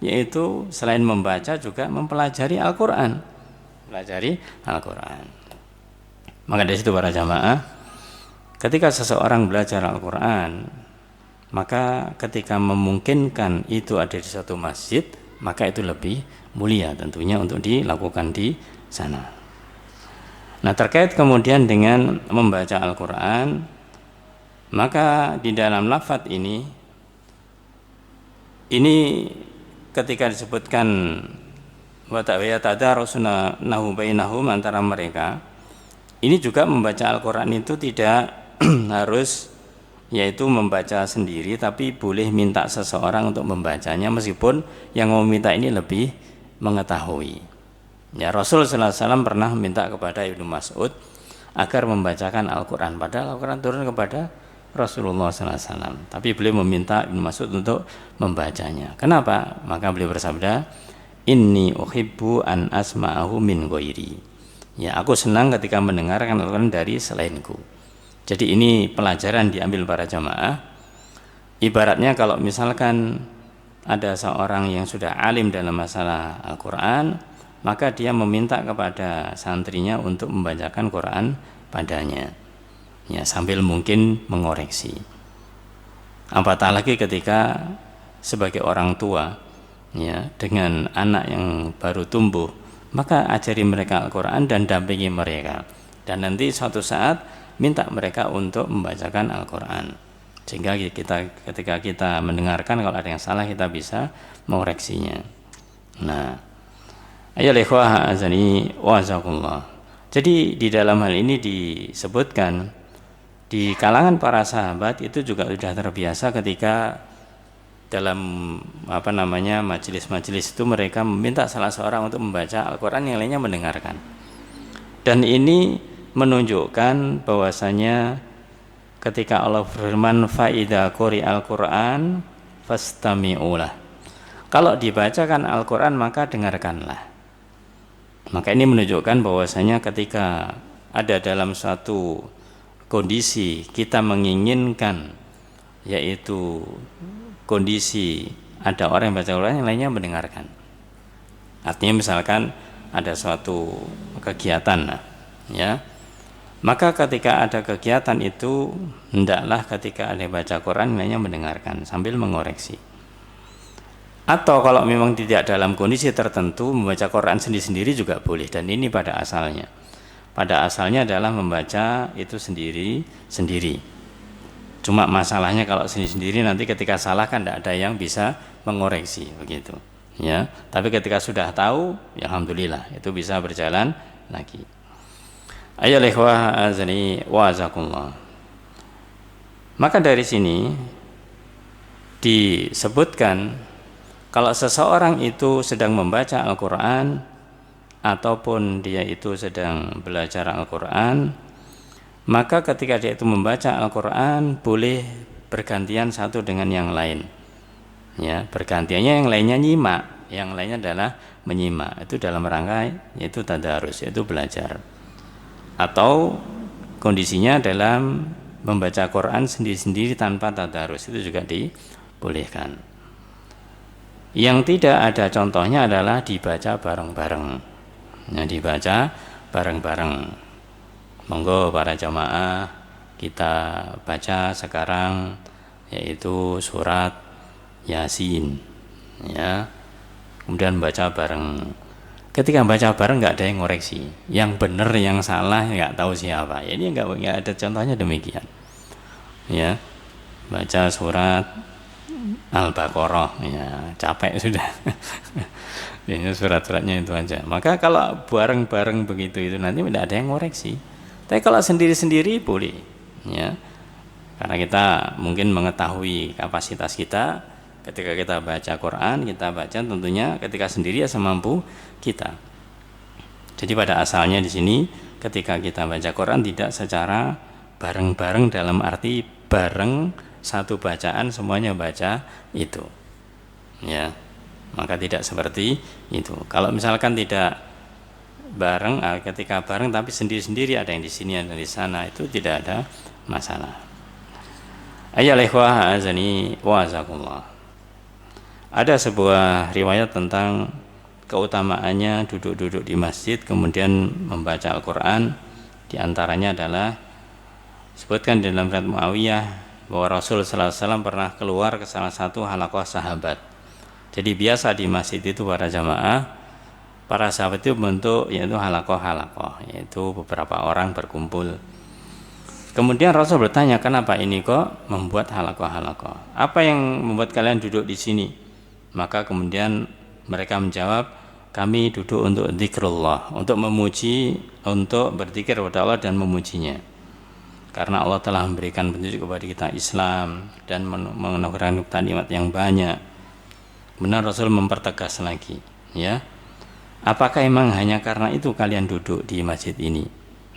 yaitu selain membaca juga mempelajari Al-Qur'an. Pelajari Al-Qur'an. Maka dari situ para jamaah, ketika seseorang belajar Al-Qur'an, maka ketika memungkinkan itu ada di suatu masjid, maka itu lebih mulia tentunya untuk dilakukan di sana. Nah, terkait kemudian dengan membaca Al-Qur'an, maka di dalam lafadz ini ketika disebutkan wa tadarasunahu bainahum, antara mereka, ini juga membaca Al-Qur'an itu tidak harus yaitu membaca sendiri, tapi boleh minta seseorang untuk membacanya meskipun yang mau minta ini lebih mengetahui. Ya, Rasul sallallahu alaihi wasallam pernah minta kepada Ibnu Mas'ud agar membacakan Al-Qur'an, padahal Al-Qur'an turun kepada Rasulullah sallallahu alaihi wasallam, tapi beliau meminta Ibnu Mas'ud untuk membacanya. Kenapa? Maka beliau bersabda, inni uhibbu an asma'ahu min ghairi. Ya, aku senang ketika mendengarkan Al-Qur'an dari selainku. Jadi ini pelajaran diambil para jamaah. Ibaratnya kalau misalkan ada seorang yang sudah alim dalam masalah Al-Qur'an, maka dia meminta kepada santrinya untuk membacakan Quran padanya. Ya, sambil mungkin mengoreksi. Apatah lagi ketika sebagai orang tua, ya, dengan anak yang baru tumbuh, maka ajari mereka Al-Qur'an dan dampingi mereka. Dan nanti suatu saat minta mereka untuk membacakan Al-Qur'an. Sehingga ketika kita mendengarkan kalau ada yang salah kita bisa mengoreksinya. Nah, ayyuhal ikhwah azani wa azakumullah. Jadi di dalam hal ini disebutkan di kalangan para sahabat itu juga sudah terbiasa ketika dalam majelis-majelis itu mereka meminta salah seorang untuk membaca Al-Qur'an, yang lainnya mendengarkan. Dan ini menunjukkan bahwasanya ketika Allah berfirman fa idza quri'al Qur'an fastami'ulah Kalau dibacakan Al-Quran maka dengarkanlah. Maka ini menunjukkan bahwasanya ketika ada dalam suatu kondisi kita menginginkan, yaitu kondisi ada orang yang baca Al-Quran, yang lainnya mendengarkan. Artinya misalkan ada suatu kegiatan, ya, maka ketika ada kegiatan itu hendaklah ketika ada baca Quran yang lainnya mendengarkan sambil mengoreksi. Atau kalau memang tidak dalam kondisi tertentu, membaca Quran sendiri-sendiri juga boleh. Dan ini pada asalnya. Pada asalnya adalah membaca itu sendiri-sendiri. Cuma masalahnya kalau sendiri-sendiri nanti ketika salah kan tidak ada yang bisa mengoreksi begitu. Ya, tapi ketika sudah tahu, ya alhamdulillah itu bisa berjalan lagi. Ayyuhal ikhwah azani wa azakumullah. Maka dari sini disebutkan kalau seseorang itu sedang membaca Al-Quran ataupun dia itu sedang belajar Al-Quran, maka ketika dia itu membaca Al-Quran boleh bergantian satu dengan yang lain. Ya, bergantiannya yang lainnya nyimak, yang lainnya adalah menyimak. Itu dalam rangka yaitu tadarus, yaitu belajar. Atau kondisinya dalam membaca Quran sendiri-sendiri tanpa tadarus, itu juga dibolehkan. Yang tidak ada contohnya adalah dibaca bareng-bareng. Nah, dibaca bareng-bareng. Monggo para jamaah kita baca sekarang yaitu surat Yasin, ya. Kemudian baca bareng. Ketika baca bareng nggak ada yang ngoreksi. Yang benar, yang salah nggak tahu siapa. Ya, ini nggak ada contohnya demikian. Ya, baca surat Al-Baqarah, ya capek sudah. Ini surat-suratnya itu aja. Maka kalau bareng-bareng begitu itu nanti tidak ada yang ngoreksi. Tapi kalau sendiri-sendiri boleh, ya. Karena kita mungkin mengetahui kapasitas kita ketika kita baca Quran, kita baca tentunya ketika sendiri ya semampu kita. Jadi pada asalnya di sini ketika kita baca Quran tidak secara bareng-bareng dalam arti bareng satu bacaan semuanya baca itu, ya, maka tidak seperti itu. Kalau misalkan tidak bareng, ketika bareng tapi sendiri-sendiri, ada yang di sini ada di sana, itu tidak ada masalah. Ayyuhal ikhwah azani wa azakumullah. Ada sebuah riwayat tentang keutamaannya duduk-duduk di masjid kemudian membaca Al-Quran. Di antaranya adalah sebutkan di dalam riwayat Muawiyah bahwa Rasul sallallahu alaihi wasallam pernah keluar ke salah satu halaqah sahabat. Jadi biasa di masjid itu para jamaah, para sahabat itu bentuk yaitu halaqah, yaitu beberapa orang berkumpul. Kemudian Rasul bertanya, kenapa ini kok membuat halaqah? Apa yang membuat kalian duduk di sini? Maka kemudian mereka menjawab, kami duduk untuk zikrullah, untuk memuji, untuk berzikir kepada Allah dan memujinya. Karena Allah telah memberikan petunjuk kepada kita Islam dan menganugerahkan kita nikmat yang banyak. Benar Rasul mempertegas lagi, ya. Apakah emang hanya karena itu kalian duduk di masjid ini,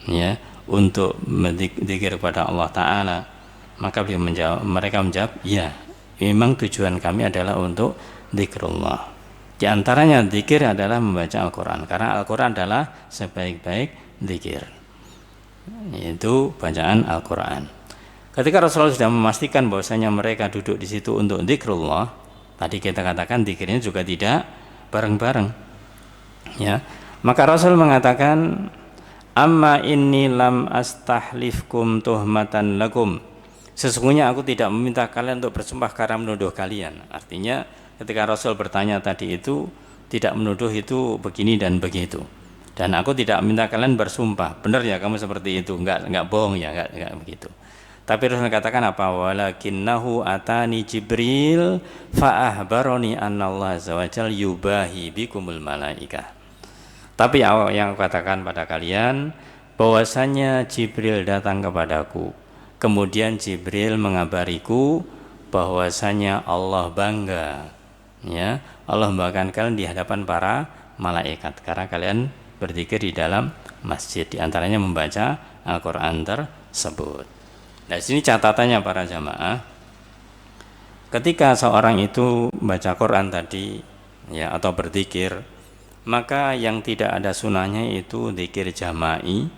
ya, untuk berzikir kepada Allah Ta'ala? Maka mereka menjawab, ya, memang tujuan kami adalah untuk zikrullah. Di antaranya zikir adalah membaca Al-Quran, karena Al-Quran adalah sebaik-baik zikir, yaitu bacaan Al-Quran. Ketika Rasulullah sudah memastikan bahwasanya mereka duduk di situ untuk zikrullah, tadi kita katakan zikirnya juga tidak bareng-bareng, ya. Maka Rasul mengatakan, amma inni lam astahlifkum tuhmatan lakum. Sesungguhnya aku tidak meminta kalian untuk bersumpah karena menuduh kalian. Artinya ketika Rasul bertanya tadi itu tidak menuduh itu begini dan begitu. Dan aku tidak minta kalian bersumpah, benar ya kamu seperti itu, enggak bohong ya, enggak begitu. Tapi Rasul katakan apa? Walakinnahu atani Jibril fa ahbarani annallaha azza wajalla yubahi bikumul malaikah. Tapi yang aku katakan pada kalian bahwasanya Jibril datang kepadaku. Kemudian Jibril mengabariku bahwasanya Allah bangga, ya, Allah membanggakan kalian di hadapan para malaikat karena kalian berzikir di dalam masjid, di antaranya membaca Al-Quran tersebut. Nah, di sini catatannya para jamaah, Ketika seorang itu baca Quran tadi ya atau berzikir, maka yang tidak ada sunahnya itu zikir jama'i,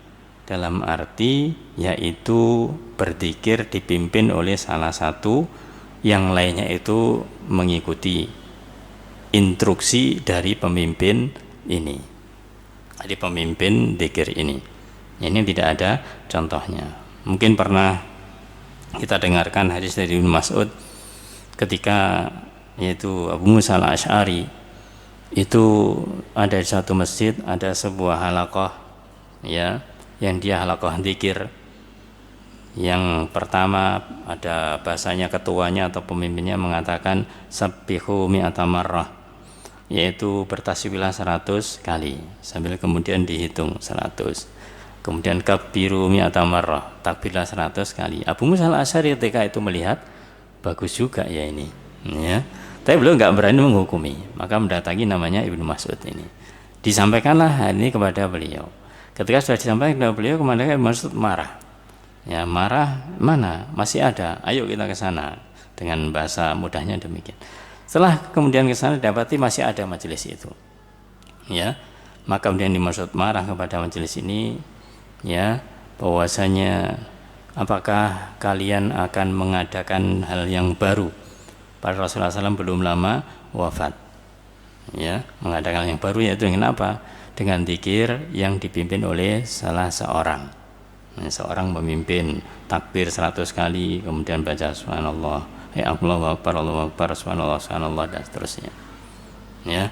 dalam arti yaitu berzikir dipimpin oleh salah satu, yang lainnya itu mengikuti instruksi dari pemimpin ini, dari pemimpin zikir ini. Ini tidak ada contohnya. Mungkin pernah kita dengarkan hadis dari Ibnu Mas'ud ketika yaitu Abu Musa al-Asy'ari itu ada di satu masjid, ada sebuah halaqah ya, yang dia halaqah zikir. Yang pertama ada bahasanya, ketuanya atau pemimpinnya mengatakan sabbihu mi'ata marrah, yaitu bertasbihlah 100 kali sambil kemudian dihitung 100. Kemudian kabbiru mi'ata marrah, takbirlah 100 kali. Abu Musa al-Asy'ari ketika itu melihat bagus juga ya ini ya, tapi beliau nggak berani menghukumi, maka mendatangi namanya Ibnu Mas'ud ini, disampaikanlah hal ini kepada beliau. Ketika sudah disampaikan kepada beliau, kemudian Ibnu Mas'ud marah ya, marah, mana masih ada, ayo kita ke sana, dengan bahasa mudahnya demikian. Setelah kemudian ke sana dapati masih ada majelis itu ya, maka kemudian Ibnu Mas'ud marah kepada majelis ini ya, bahwasanya apakah kalian akan mengadakan hal yang baru? Pada Rasulullah SAW belum lama wafat ya, mengadakan hal yang baru, yaitu dengan apa? Dengan zikir yang dipimpin oleh salah seorang, seorang pemimpin, takbir 100 kali, kemudian baca subhanallah, Allahu akbar, Allahu akbar, subhanallah, subhanallah, dan seterusnya ya.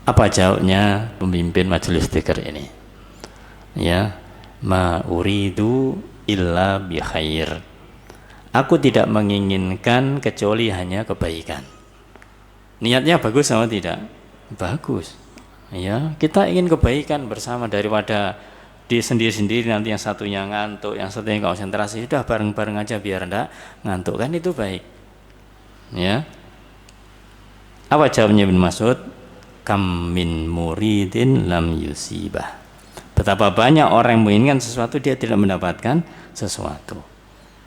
Apa jawabnya pemimpin majelis zikir ini ya? Ma uridu illa bi khair, aku tidak menginginkan kecuali hanya kebaikan. Niatnya bagus sama tidak? Bagus ya, kita ingin kebaikan bersama, daripada di sendiri-sendiri nanti yang satunya ngantuk, yang satunya konsentrasi. Sudah bareng-bareng aja biar enggak ngantuk, kan itu baik ya. Apa jawabnya Ibnu Mas'ud? Kam min muridin lam yusibah, betapa banyak orang yang menginginkan sesuatu dia tidak mendapatkan sesuatu.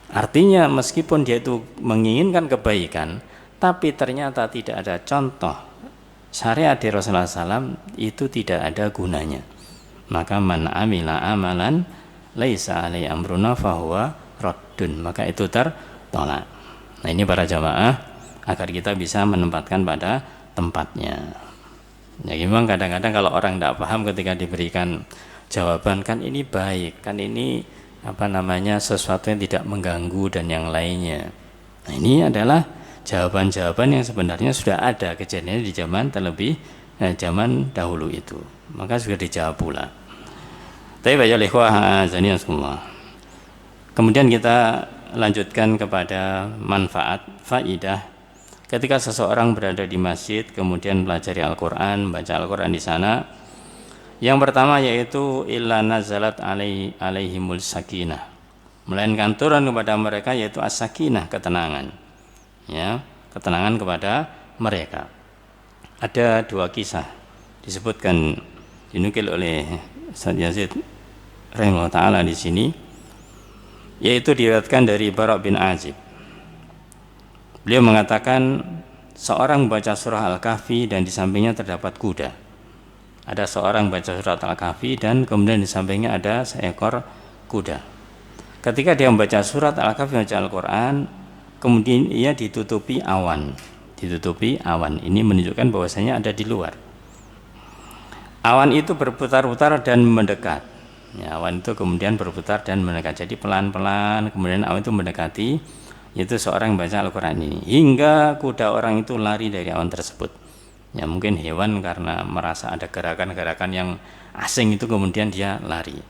Artinya meskipun dia itu menginginkan kebaikan, tapi ternyata tidak ada contoh syariat dari Rasulullah SAW, itu tidak ada gunanya. Maka man amila amalan laisa alaihi amruna fahuwa raddun, maka itu tertolak. Nah ini para jamaah, agar kita bisa menempatkan pada tempatnya. Ya memang kadang-kadang kalau orang tidak paham ketika diberikan jawaban, kan ini baik, kan ini sesuatu yang tidak mengganggu dan yang lainnya. Nah ini adalah jawaban-jawaban yang sebenarnya sudah ada kejadiannya di zaman dahulu itu, maka sudah dijawab pula. Tapi baca ikhwah azani semua. Kemudian kita lanjutkan kepada manfaat, faidah ketika seseorang berada di masjid kemudian pelajari Al-Quran, baca Al-Quran di sana. Yang pertama yaitu illa nazalat alaihimul sakinah, melainkan turun kepada mereka yaitu as-sakinah, ketenangan ya, ketenangan kepada mereka. Ada dua kisah disebutkan, dinukil oleh Ustaz Yazid rahimahullah taala di sini, yaitu diriwayatkan dari Bara' bin Azib. Beliau mengatakan seorang membaca surah Al-Kahfi dan di sampingnya terdapat kuda. Ada seorang baca surat Al-Kahfi dan kemudian di sampingnya ada seekor kuda. Ketika dia membaca surat Al-Kahfi, membaca Al-Quran, kemudian ia ditutupi awan. Ini menunjukkan bahwasanya ada di luar. Awan itu berputar-putar dan mendekat ya, awan itu kemudian berputar dan mendekat. Jadi pelan-pelan kemudian awan itu mendekati, yaitu seorang yang baca Al-Quran ini, hingga kuda orang itu lari dari awan tersebut. Ya mungkin hewan karena merasa ada gerakan-gerakan yang asing itu kemudian dia lari.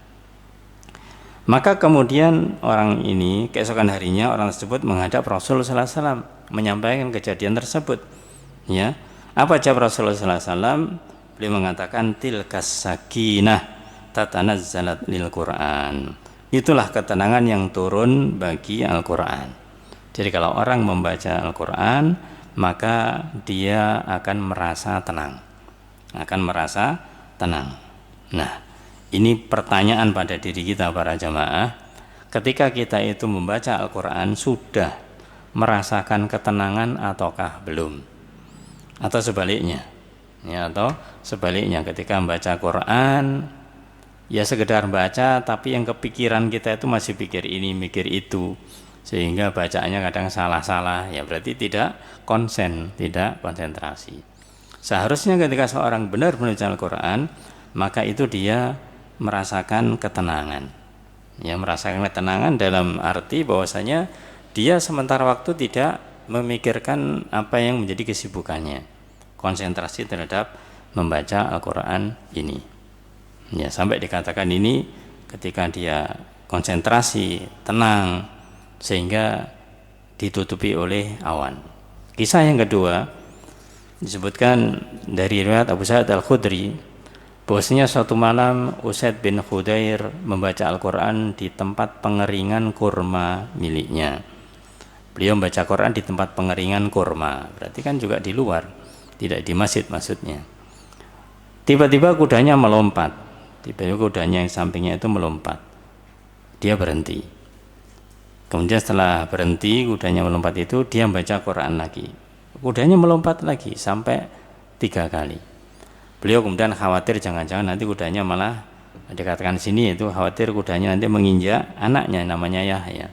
Maka kemudian orang ini keesokan harinya orang tersebut menghadap Rasulullah SAW menyampaikan kejadian tersebut ya. Apa jawab Rasulullah SAW? Beliau mengatakan tilkas sakinah tatanazzalat lil Quran, itulah ketenangan yang turun bagi Al-Quran. Jadi kalau orang membaca Al-Quran maka dia akan merasa tenang, Nah ini pertanyaan pada diri kita para jamaah, ketika kita itu membaca Al-Quran sudah merasakan ketenangan ataukah belum, atau sebaliknya, atau sebaliknya ketika membaca Quran ya sekedar baca tapi yang kepikiran kita itu masih pikir ini mikir itu, sehingga bacaannya kadang salah-salah, ya berarti tidak tidak konsentrasi. Seharusnya ketika seorang benar membaca Al-Quran, maka itu dia merasakan ketenangan, merasakan ketenangan dalam arti bahwasanya dia sementara waktu tidak memikirkan apa yang menjadi kesibukannya, konsentrasi terhadap membaca Al-Quran ini. Sampai dikatakan ini ketika dia konsentrasi, tenang, sehingga ditutupi oleh awan. Kisah yang kedua disebutkan dari riwayat Abu Sa'id Al-Khudri, bahwasanya suatu malam Usaid bin Khudair membaca Al-Quran di tempat pengeringan kurma miliknya. Beliau membaca Quran di tempat pengeringan kurma, berarti kan juga di luar, tidak di masjid maksudnya. Tiba-tiba kudanya melompat, kudanya yang sampingnya itu melompat. Dia berhenti. Kemudian setelah berhenti kudanya melompat itu, dia membaca Quran lagi. Kudanya melompat lagi sampai 3 kali. Beliau kemudian khawatir jangan-jangan nanti kudanya malah dikatakan sini itu khawatir kudanya nanti menginjak anaknya namanya Yahya.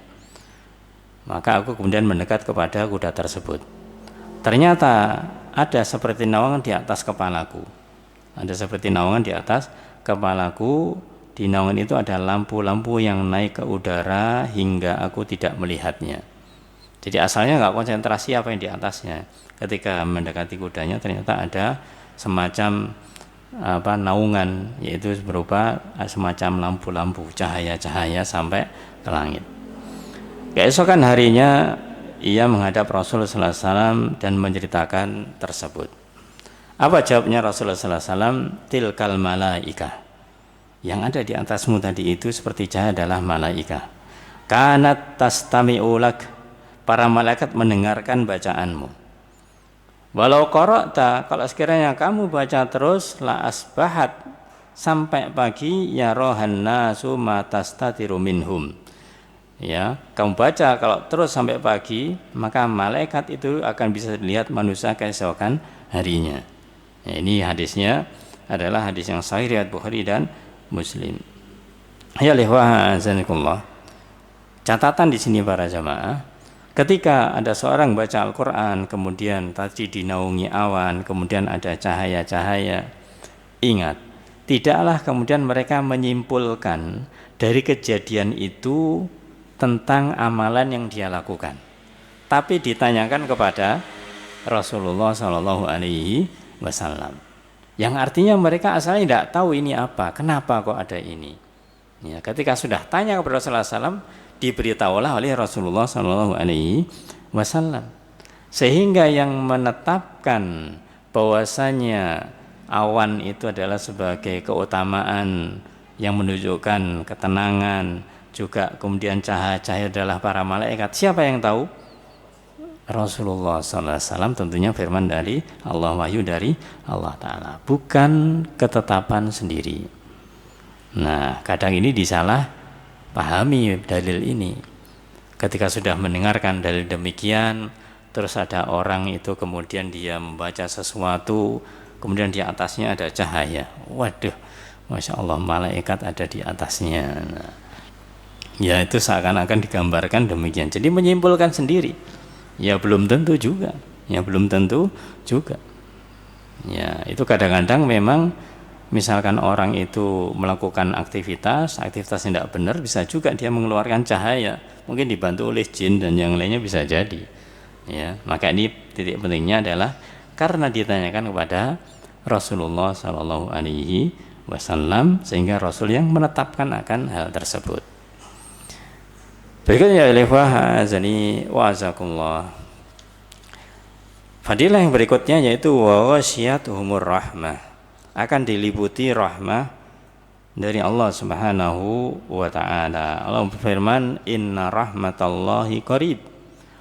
Maka aku kemudian mendekat kepada kuda tersebut. Ternyata ada seperti naungan di atas kepalaku. Ada seperti naungan di atas kepalaku. Di naungan itu ada lampu-lampu yang naik ke udara hingga aku tidak melihatnya. Jadi asalnya nggak konsentrasi apa yang di atasnya. Ketika mendekati kudanya ternyata ada semacam naungan, yaitu berupa semacam lampu-lampu, cahaya-cahaya sampai ke langit. Keesokan harinya ia menghadap Rasulullah SAW dan menceritakan tersebut. Apa jawabnya Rasulullah SAW? Tilkal malaikah. Yang ada di atasmu tadi itu seperti cahaya adalah malaikah. Kanat tastami'u lak. Para malaikat mendengarkan bacaanmu. Walau qara'ta, kalau sekiranya kamu baca terus, la asbahat, sampai pagi, ya rohan nasu matastatiru minhum. Kamu baca kalau terus sampai pagi, maka malaikat itu akan bisa dilihat manusia keesokan harinya. Ini hadisnya adalah hadis yang sahih riwayat Bukhari dan Muslim. Ya lihwa azanikullah. Catatan di sini para jamaah. Ketika ada seorang baca Al-Quran, kemudian tadi dinaungi awan, kemudian ada cahaya-cahaya, ingat, tidaklah kemudian mereka menyimpulkan dari kejadian itu tentang amalan yang dia lakukan, tapi ditanyakan kepada Rasulullah SAW, yang artinya mereka asalnya tidak tahu ini apa, kenapa kok ada ini. Ketika sudah tanya kepada Rasulullah SAW, diberitahulah oleh Rasulullah SAW, sehingga yang menetapkan bahwasanya awan itu adalah sebagai keutamaan yang menunjukkan ketenangan, juga kemudian cahaya-cahaya adalah para malaikat. Siapa yang tahu? Rasulullah SAW, tentunya firman dari Allah, wahyu dari Allah Ta'ala, bukan ketetapan sendiri. Nah, kadang ini disalah pahami dalil ini. Ketika sudah mendengarkan dalil demikian, terus ada orang itu kemudian dia membaca sesuatu, kemudian di atasnya ada cahaya. Waduh, Masya Allah, malaikat ada di atasnya. Nah, ya itu seakan-akan digambarkan demikian. Jadi menyimpulkan sendiri. Ya belum tentu juga. Ya itu kadang-kadang memang misalkan orang itu melakukan aktivitas yang tidak benar, bisa juga dia mengeluarkan cahaya, mungkin dibantu oleh jin dan yang lainnya bisa jadi. Maka ini titik pentingnya adalah karena ditanyakan kepada Rasulullah SAW, sehingga Rasul yang menetapkan akan hal tersebut. Berikutnya fadilah yang berikutnya yaitu wa wasyiyatuhumur rahmah, akan diliputi rahmah dari Allah Subhanahu wa ta'ala. Allah berfirman, inna rahmatallahi qarib,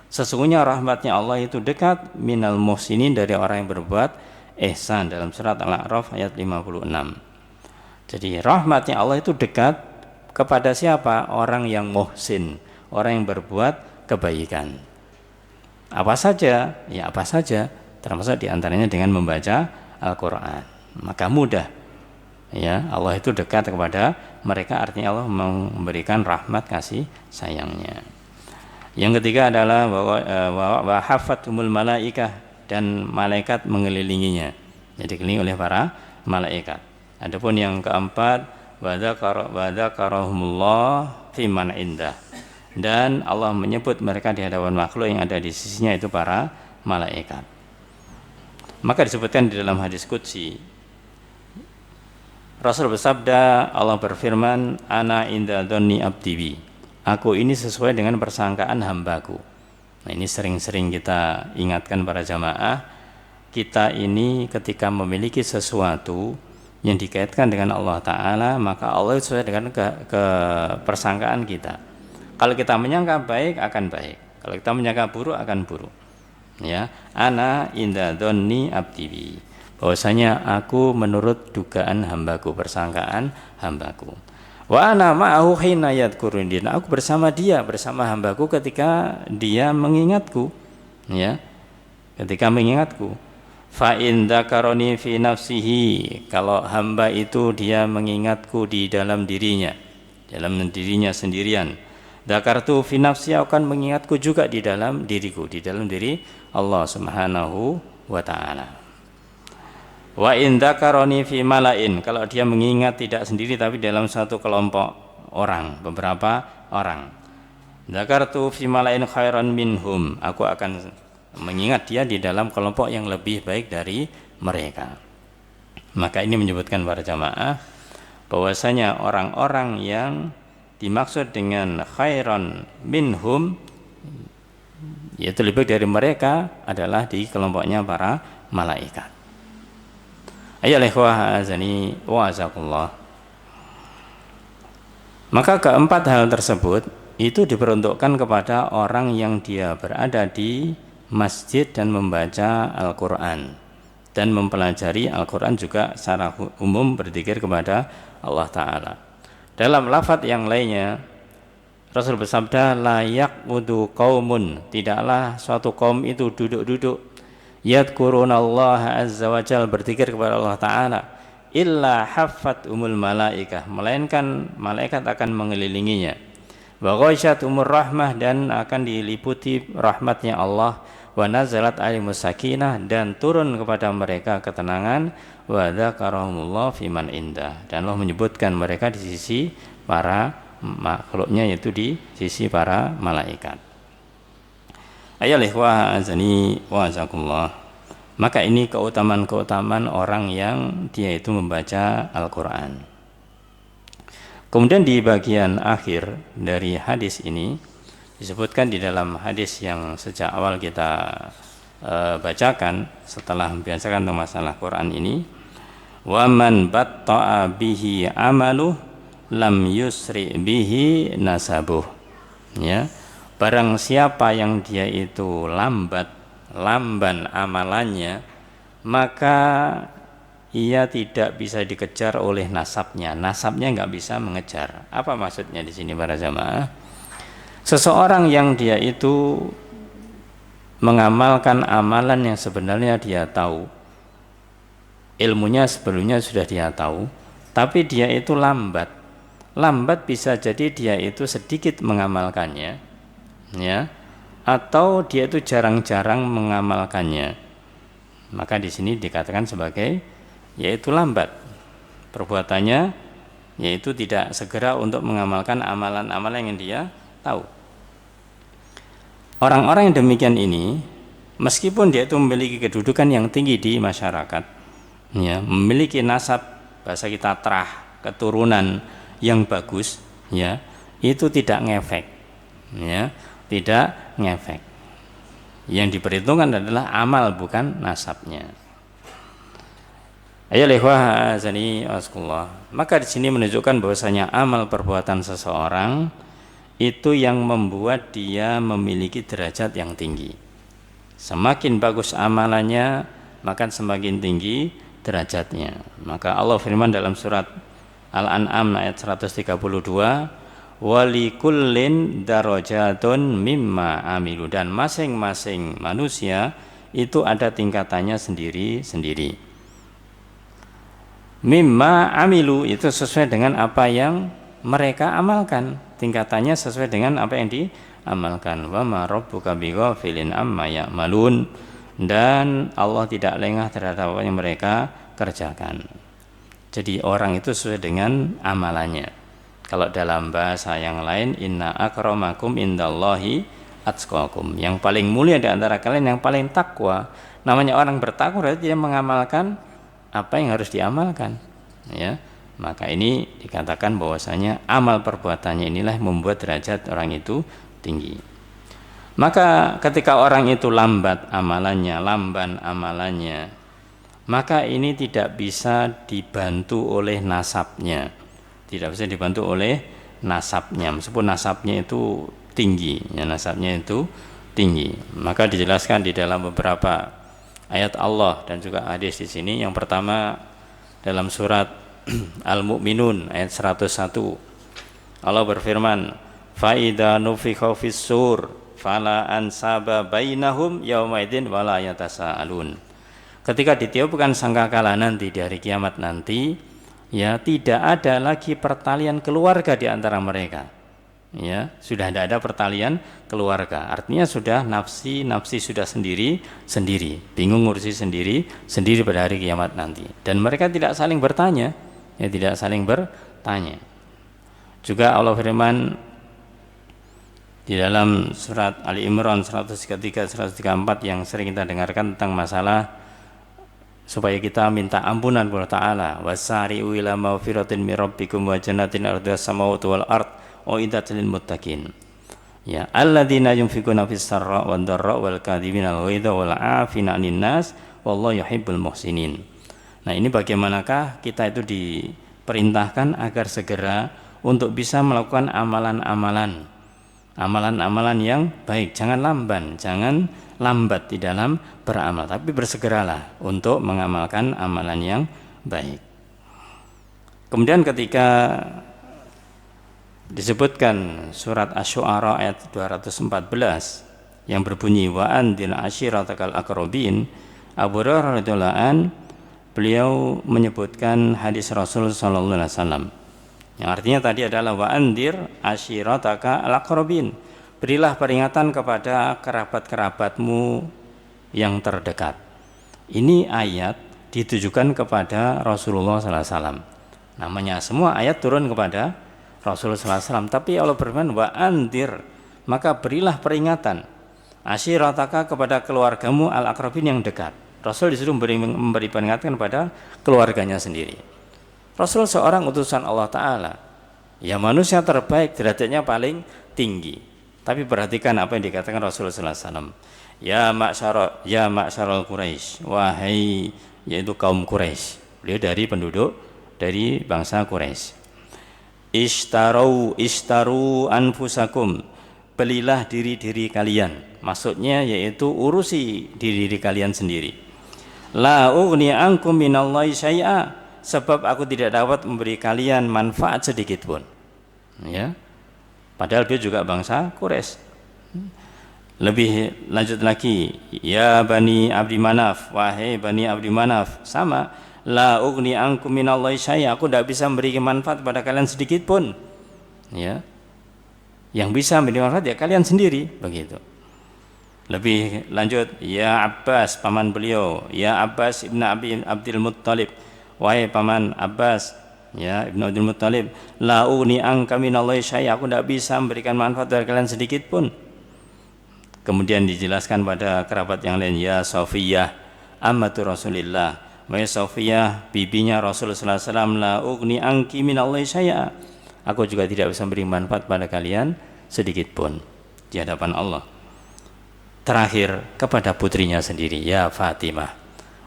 sesungguhnya rahmatnya Allah itu dekat, minal muhsinin, dari orang yang berbuat ihsan, dalam surat Al-A'raf ayat 56. Jadi rahmatnya Allah itu dekat kepada siapa? Orang yang muhsin, orang yang berbuat kebaikan. Apa saja? Ya apa saja, termasuk diantaranya dengan membaca Al-Quran. Maka mudah. Ya, Allah itu dekat kepada mereka, artinya Allah memberikan rahmat kasih sayangnya. Yang ketiga adalah bahwa hafathumul malaikah, dan malaikat mengelilinginya. Jadi dikelilingi oleh para malaikat. Adapun yang keempat, wa dzakarahumullah fi man indah, dan Allah menyebut mereka di hadapan makhluk yang ada di sisinya, itu para malaikat. Maka disebutkan di dalam hadis qudsi, Rasul bersabda, Allah berfirman, ana inda dzanni abdi bi, aku ini sesuai dengan persangkaan hambaku. Nah, ini sering-sering kita ingatkan para jamaah, kita ini ketika memiliki sesuatu yang dikaitkan dengan Allah Ta'ala, maka Allah sesuai dengan ke persangkaan kita. Kalau kita menyangka baik akan baik, kalau kita menyangka buruk akan buruk. Ya, ana inda dzanni abdi bi, bahwasanya aku menurut dugaan hambaku, persangkaan hambaku. Wa ana ma'ahu hina yadhkuruni, aku bersama dia, bersama hambaku ketika dia mengingatku, ya, ketika mengingatku. Fa in dzakaroni fi nafsihi, kalau hamba itu dia mengingatku di dalam dirinya sendirian. Dzakartu fi nafsi, akan mengingatku juga di dalam diriku, di dalam diri Allah Subhanahu wa taala. Wa in dzakaroni fi malain, kalau dia mengingat tidak sendiri tapi dalam satu kelompok orang, beberapa orang. Dzakartu fi malain khairan minhum, aku akan mengingat dia di dalam kelompok yang lebih baik dari mereka. Maka ini menyebutkan para jamaah bahwasanya orang-orang yang dimaksud dengan khairan minhum, yaitu lebih baik dari mereka, adalah di kelompoknya para malaikat. Ayyuhal ikhwah azani wa azakumullah. Maka keempat hal tersebut itu diperuntukkan kepada orang yang dia berada di masjid dan membaca Al-Quran dan mempelajari Al-Quran juga secara umum berzikir kepada Allah Ta'ala. Dalam lafaz yang lainnya Rasul bersabda, la yaqudu qaumun, tidaklah suatu kaum itu duduk-duduk, yadhkurunallaha azza wa jalla, berzikir kepada Allah Ta'ala, illa haffat malaikah, melainkan malaikat akan mengelilinginya, wa ghasyat rahmah, dan akan diliputi rahmatnya Allah, wa nazalat alimus sakinah, dan turun kepada mereka ketenangan, wa dzakarahumullah fi man indah, dan Allah menyebutkan mereka di sisi para makhluknya, yaitu di sisi para malaikat. Ayyuhal ikhwah azani wa azakumullah. Maka ini keutamaan-keutamaan orang yang dia itu membaca Al-Quran. Kemudian di bagian akhir dari hadis ini disebutkan di dalam hadis yang sejak awal kita bacakan setelah membiasakan tentang masalah Quran ini, wa man batta'a bihi amaluh lam yusri bihi nasabuh, ya, barang siapa yang dia itu lamban amalannya, maka ia tidak bisa dikejar oleh nasabnya nggak bisa mengejar. Apa maksudnya di sini para jamaah? Seseorang yang dia itu mengamalkan amalan yang sebenarnya dia tahu, ilmunya sebelumnya sudah dia tahu, tapi dia itu lambat bisa jadi dia itu sedikit mengamalkannya, ya, atau dia itu jarang-jarang mengamalkannya. Maka di sini dikatakan sebagai yaitu lambat perbuatannya, yaitu tidak segera untuk mengamalkan amalan-amalan yang dia tahu. Orang-orang yang demikian ini, meskipun dia itu memiliki kedudukan yang tinggi di masyarakat, ya, memiliki nasab, bahasa kita terah, keturunan yang bagus, ya, itu tidak ngefek, ya, tidak ngefek. Yang diperhitungkan adalah amal, bukan nasabnya. Ayyuhal ikhwah azani wasqullah. Maka di sini menunjukkan bahwasanya amal perbuatan seseorang itu yang membuat dia memiliki derajat yang tinggi. Semakin bagus amalannya, maka semakin tinggi derajatnya. Maka Allah firman dalam surat Al-An'am ayat 132, walikullin darajatun mimma amilu, dan masing-masing manusia itu ada tingkatannya sendiri-sendiri. Mimma amilu itu sesuai dengan apa yang mereka amalkan, tingkatannya sesuai dengan apa yang diamalkan. Wa ma rabbuka bighafilin amma ya'malun, dan Allah tidak lengah terhadap apa yang mereka kerjakan. Jadi orang itu sesuai dengan amalannya. Kalau dalam bahasa yang lain, inna akramakum indallahi atqakum, yang paling mulia di antara kalian yang paling takwa. Namanya orang bertakwa berarti dia mengamalkan apa yang harus diamalkan, ya. Maka ini dikatakan bahwasanya amal perbuatannya inilah yang membuat derajat orang itu tinggi. Maka ketika orang itu lamban amalannya, maka ini tidak bisa dibantu oleh nasabnya. Tidak bisa dibantu oleh nasabnya, meskipun nasabnya itu tinggi, ya, nasabnya itu tinggi. Maka dijelaskan di dalam beberapa ayat Allah dan juga hadis di sini. Yang pertama dalam surat Al-Mu'minun ayat 101, Allah berfirman, fa idza nufikha fis-sur fala ansaba bainahum yaumaidin wala yatasaalun. Ketika ditiupkan sangkakala nanti di hari kiamat nanti, ya, tidak ada lagi pertalian keluarga di antara mereka. Ya, sudah tidak ada pertalian keluarga. Artinya sudah nafsi sudah sendiri, bingung ngurusi sendiri pada hari kiamat nanti. Dan mereka tidak saling bertanya, ya, tidak saling bertanya. Juga Allah firman di dalam surat Ali Imran 133 134 yang sering kita dengarkan tentang masalah supaya kita minta ampunan kepada Ta'ala. Wasari'u ila maghfiratin min rabbikum wa jannatin ardhuha samawati wal ard uiddat lil muttaqin. Ya, alladzina yunfikuna fis sarra wad dharra wal kadhibina al ghaidha wal 'afina 'anil nas wallahu yuhibbul muhsinin. Nah, ini bagaimanakah kita itu diperintahkan agar segera untuk bisa melakukan amalan-amalan yang baik. Jangan lambat di dalam beramal, tapi bersegeralah untuk mengamalkan amalan yang baik. Kemudian ketika disebutkan surat Asy-Syu'ara ayat 214 yang berbunyi wa andir ashiratakal aqrabin, Abu Hurairah radhiyallahu an, beliau menyebutkan hadis Rasul sallallahu alaihi wasallam yang artinya tadi adalah wa andir ashiratakal aqrabin, berilah peringatan kepada kerabat-kerabatmu yang terdekat. Ini ayat ditujukan kepada Rasulullah sallallahu alaihi wasallam. Namanya semua ayat turun kepada Rasulullah SAW, tapi Allah berfirman wa andir, maka berilah peringatan asyirataka kepada keluargamu al-aqrabin yang dekat. Rasul disuruh memberi peringatan kepada keluarganya sendiri. Rasul seorang utusan Allah Ta'ala, ya, manusia terbaik, derajatnya paling tinggi. Tapi perhatikan apa yang dikatakan Rasulullah SAW. Ya ma'syarul Quraisy, wahai, yaitu kaum Quraisy. Beliau dari penduduk dari bangsa Quraisy. Ishtaru anfusakum, belilah diri kalian, maksudnya yaitu urusi diri kalian sendiri. La ughni ankum minallahi syai'a, sebab aku tidak dapat memberi kalian manfaat sedikit pun. Ya, padahal dia juga bangsa Quraisy. Lebih lanjut lagi, ya Bani Abdi Manaf, wahai Bani Abdi Manaf, sama, la ughni ankum minallahi syai'a, aku tidak bisa memberi manfaat pada kalian sedikit pun. Ya, yang bisa memberi manfaat ya kalian sendiri, begitu. Lebih lanjut, ya Abbas, paman beliau, ya Abbas ibn Abdul Muttalib, wahai paman Abbas, ya ibn Abdul Muttalib, la ughni anka minallahi syai'a, aku tidak bisa memberikan manfaat dari kalian sedikit pun. Kemudian dijelaskan pada kerabat yang lain, ya Safiyah ammatu Rasulillah, wahai Safiyah bibinya Rasulullah sallallahu alaihi wasallam, la ughni anki minallahi syai'a, aku juga tidak bisa memberi manfaat pada kalian sedikit pun di hadapan Allah. Terakhir kepada putrinya sendiri, ya Fatimah,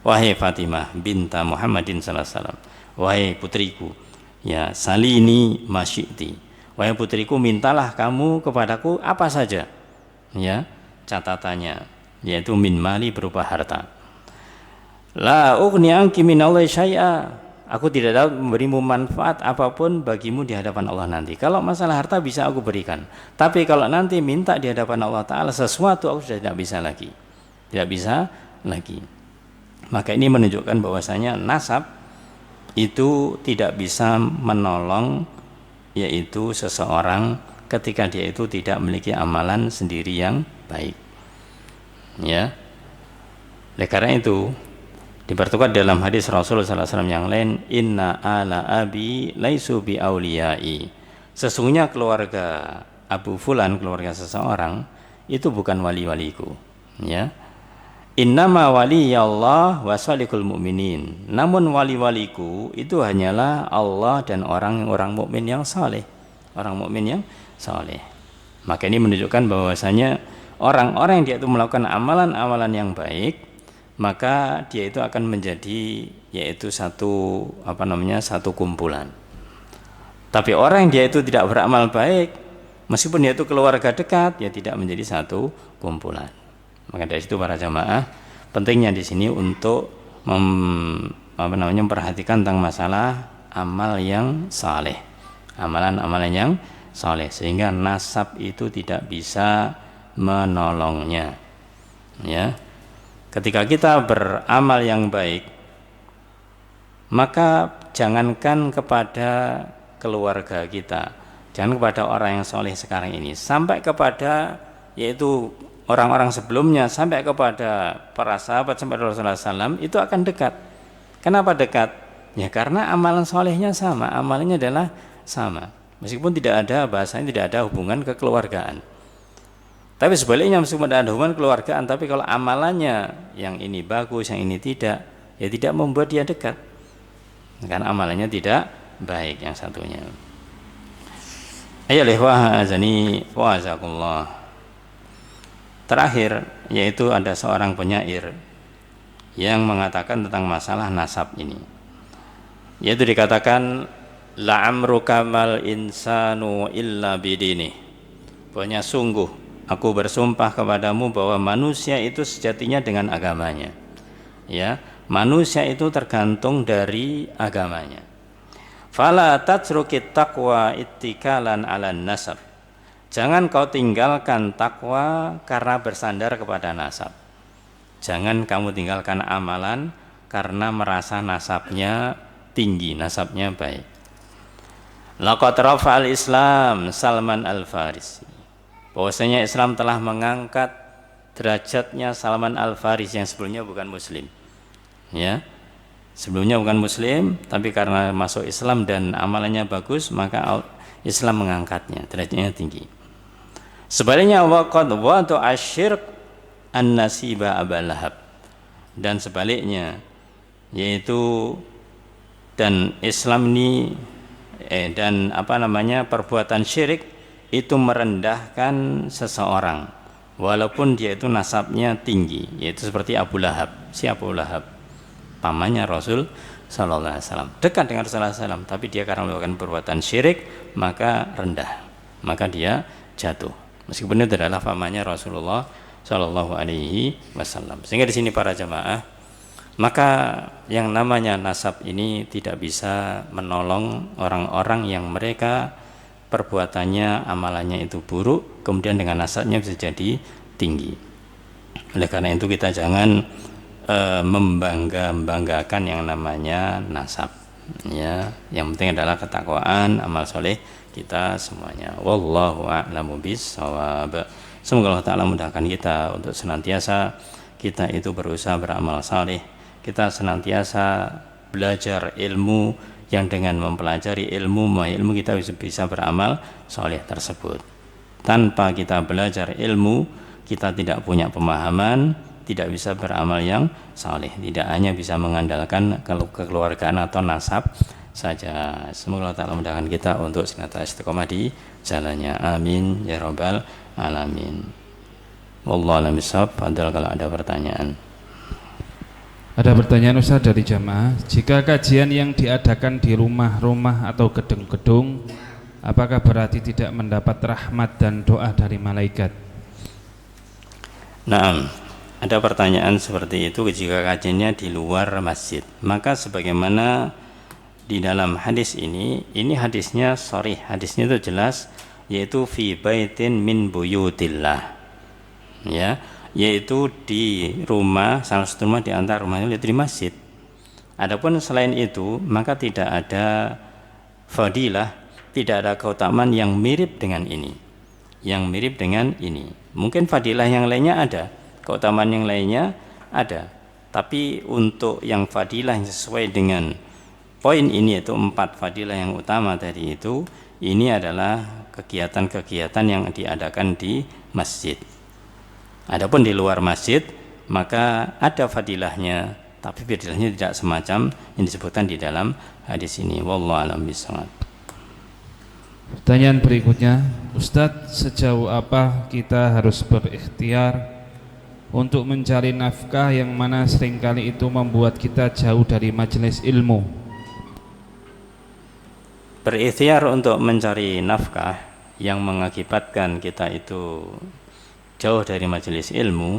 wahai Fatimah binta Muhammadin sallallahu alaihi wasallam, wahai putriku, ya salini masyiti, wahai putriku, mintalah kamu kepadaku apa saja. Ya, catatannya yaitu min mali, berupa harta. La ughni anki minallahi syai'a, aku tidak dapat memberimu manfaat apapun bagimu di hadapan Allah nanti. Kalau masalah harta bisa aku berikan, tapi kalau nanti minta di hadapan Allah Ta'ala sesuatu, aku sudah tidak bisa lagi. Tidak bisa lagi. Maka ini menunjukkan bahwasanya nasab itu tidak bisa menolong yaitu seseorang ketika dia itu tidak memiliki amalan sendiri yang baik. Ya. Oleh karena itu dipertukan dalam hadis Rasulullah SAW yang lain, inna ala abi laisu bi auliyai. Sesungguhnya keluarga Abu Fulan, keluarga seseorang itu bukan wali-waliku. Ya. Innama waliyallah wa salihul mu'minin. Namun wali-waliku itu hanyalah Allah dan orang-orang mukmin yang saleh. Orang mukmin yang saleh. Maka ini menunjukkan bahwasanya orang-orang yang dia itu melakukan amalan-amalan yang baik, maka dia itu akan menjadi yaitu satu satu kumpulan. Tapi orang yang dia itu tidak beramal baik, meskipun dia itu keluarga dekat, ya tidak menjadi satu kumpulan. Maka dari situ para jamaah, pentingnya di sini untuk memperhatikan tentang masalah amal yang saleh, amalan-amalan yang saleh, sehingga nasab itu tidak bisa menolongnya. Ya. Ketika kita beramal yang baik, maka jangankan kepada keluarga kita, jangan kepada orang yang soleh sekarang ini, sampai kepada yaitu orang-orang sebelumnya, sampai kepada para sahabat, sampai Rasulullah SAW, itu akan dekat. Kenapa dekat? Ya karena amalan solehnya sama, amalannya adalah sama, meskipun tidak ada bahasanya, tidak ada hubungan kekeluargaan. Tapi sebaliknya, meskipun ada hubungan keluargaan, tapi kalau amalannya yang ini bagus, yang ini tidak, ya tidak membuat dia dekat, karena amalannya tidak baik yang satunya. Ayo lehwah azani wa azakullah. Terakhir, yaitu ada seorang penyair yang mengatakan tentang masalah nasab ini, yaitu dikatakan la'amruka mal insanu illa bidini. Pokoknya sungguh aku bersumpah kepadamu bahwa manusia itu sejatinya dengan agamanya. Ya, manusia itu tergantung dari agamanya. Fala tatrukit taqwa ittikalan 'alan nasab. Jangan kau tinggalkan takwa karena bersandar kepada nasab. Jangan kamu tinggalkan amalan karena merasa nasabnya tinggi, nasabnya baik. Laqad rafa'al Islam Salman Al-Farisi. Bahwasanya Islam telah mengangkat derajatnya Salman Al-Farisi yang sebelumnya bukan muslim. Ya. Sebelumnya bukan muslim, tapi karena masuk Islam dan amalannya bagus, maka Islam mengangkatnya, derajatnya tinggi. Sebaliknya waqad wadu asyirk an-nasiba Abu Lahab. Dan sebaliknya, yaitu dan Islam ini perbuatan syirik itu merendahkan seseorang walaupun dia itu nasabnya tinggi, yaitu seperti Abu Lahab. Siapa Abu Lahab? Pamannya Rasul sallallahu alaihi wasallam, dekat dengan Rasulullah SAW, tapi dia karena melakukan perbuatan syirik maka rendah, maka dia jatuh, meskipun itu adalah pamannya Rasulullah sallallahu alaihi wasallam. Sehingga di sini para jamaah, maka yang namanya nasab ini tidak bisa menolong orang-orang yang mereka perbuatannya, amalannya itu buruk, kemudian dengan nasabnya bisa jadi tinggi. Oleh karena itu kita jangan membanggakan yang namanya nasab. Ya, yang penting adalah ketakwaan, amal soleh kita semuanya. Wallahu a'lamu bishawab. Semoga Allah Ta'ala mudahkan kita untuk senantiasa kita itu berusaha beramal saleh. Kita senantiasa belajar ilmu yang dengan mempelajari ilmu kita bisa beramal soleh tersebut. Tanpa kita belajar ilmu, kita tidak punya pemahaman, tidak bisa beramal yang soleh, tidak hanya bisa mengandalkan kekeluargaan atau nasab saja. Semoga Allah Ta'ala mudahkan kita untuk senantiasa istiqomah di jalannya. Amin ya rabbal alamin. Wallahu a'lam bishawab. Padahal kalau ada pertanyaan. Ada pertanyaan Ustaz dari jamaah, jika kajian yang diadakan di rumah-rumah atau gedung-gedung, apakah berarti tidak mendapat rahmat dan doa dari malaikat? Nah, ada pertanyaan seperti itu. Jika kajiannya di luar masjid, maka sebagaimana di dalam hadis ini hadisnya sharih, hadisnya itu jelas, yaitu fi baitin min buyutillah, ya, yaitu di rumah, salah satu rumah di antara rumahnya yaitu di masjid. Adapun selain itu maka tidak ada fadilah, tidak ada keutamaan yang mirip dengan ini, Mungkin fadilah yang lainnya ada, keutamaan yang lainnya ada, tapi untuk yang fadilah yang sesuai dengan poin ini, yaitu 4 fadilah yang utama tadi itu, ini adalah kegiatan-kegiatan yang diadakan di masjid. Adapun di luar masjid maka ada fadilahnya, tapi fadilahnya tidak semacam yang disebutkan di dalam hadis ini. Wallahu a'lam bishawab. Pertanyaan berikutnya, Ustadz, sejauh apa kita harus berikhtiar untuk mencari nafkah yang mana seringkali itu membuat kita jauh dari majelis ilmu? Berikhtiar untuk mencari nafkah yang mengakibatkan kita itu jauh dari majelis ilmu,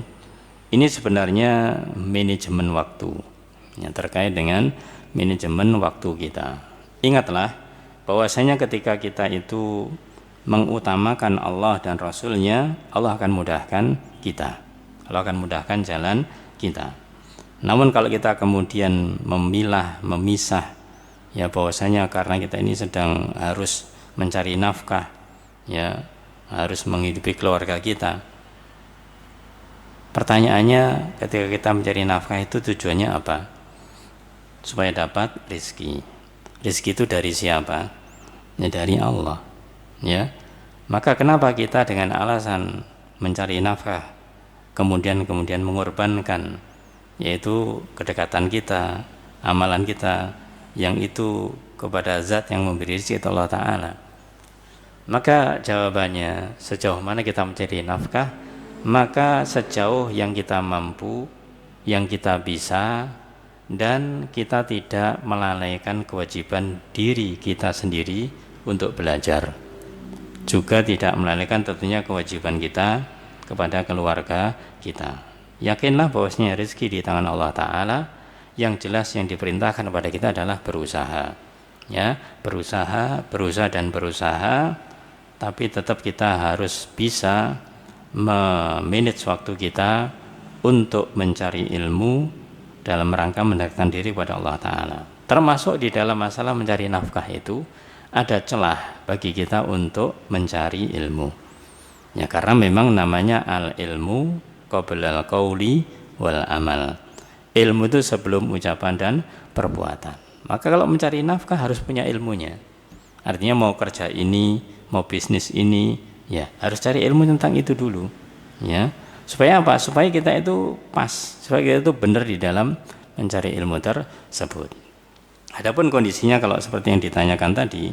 ini sebenarnya manajemen waktu, yang terkait dengan manajemen waktu kita. Ingatlah bahwasanya ketika kita itu mengutamakan Allah dan Rasulnya, Allah akan mudahkan kita, Allah akan mudahkan jalan kita. Namun kalau kita kemudian memisah, ya, bahwasanya karena kita ini sedang harus mencari nafkah, ya, harus menghidupi keluarga kita. Pertanyaannya, ketika kita mencari nafkah itu tujuannya apa? Supaya dapat rezeki. Rezeki itu dari siapa? Ya, dari Allah, ya. Maka kenapa kita dengan alasan mencari nafkah kemudian mengorbankan, yaitu kedekatan kita, amalan kita yang itu kepada zat yang memberi rezeki, Allah Ta'ala? Maka jawabannya, sejauh mana kita mencari nafkah, maka sejauh yang kita mampu, yang kita bisa, dan kita tidak melalaikan kewajiban diri kita sendiri untuk belajar, juga tidak melalaikan tentunya kewajiban kita kepada keluarga kita. Yakinlah bahwasanya rezeki di tangan Allah Ta'ala. Yang jelas yang diperintahkan kepada kita adalah berusaha, ya, berusaha, tapi tetap kita harus bisa memanage waktu kita untuk mencari ilmu dalam rangka mendekatkan diri kepada Allah Ta'ala. Termasuk di dalam masalah mencari nafkah itu ada celah bagi kita untuk mencari ilmu, ya, karena memang namanya al-ilmu qabla al-qauli wal amal. Ilmu itu sebelum ucapan dan perbuatan. Maka kalau mencari nafkah harus punya ilmunya. Artinya mau kerja ini, mau bisnis ini, ya harus cari ilmu tentang itu dulu, ya. Supaya apa? Supaya kita itu pas, supaya kita itu benar di dalam mencari ilmu tersebut. Adapun kondisinya kalau seperti yang ditanyakan tadi,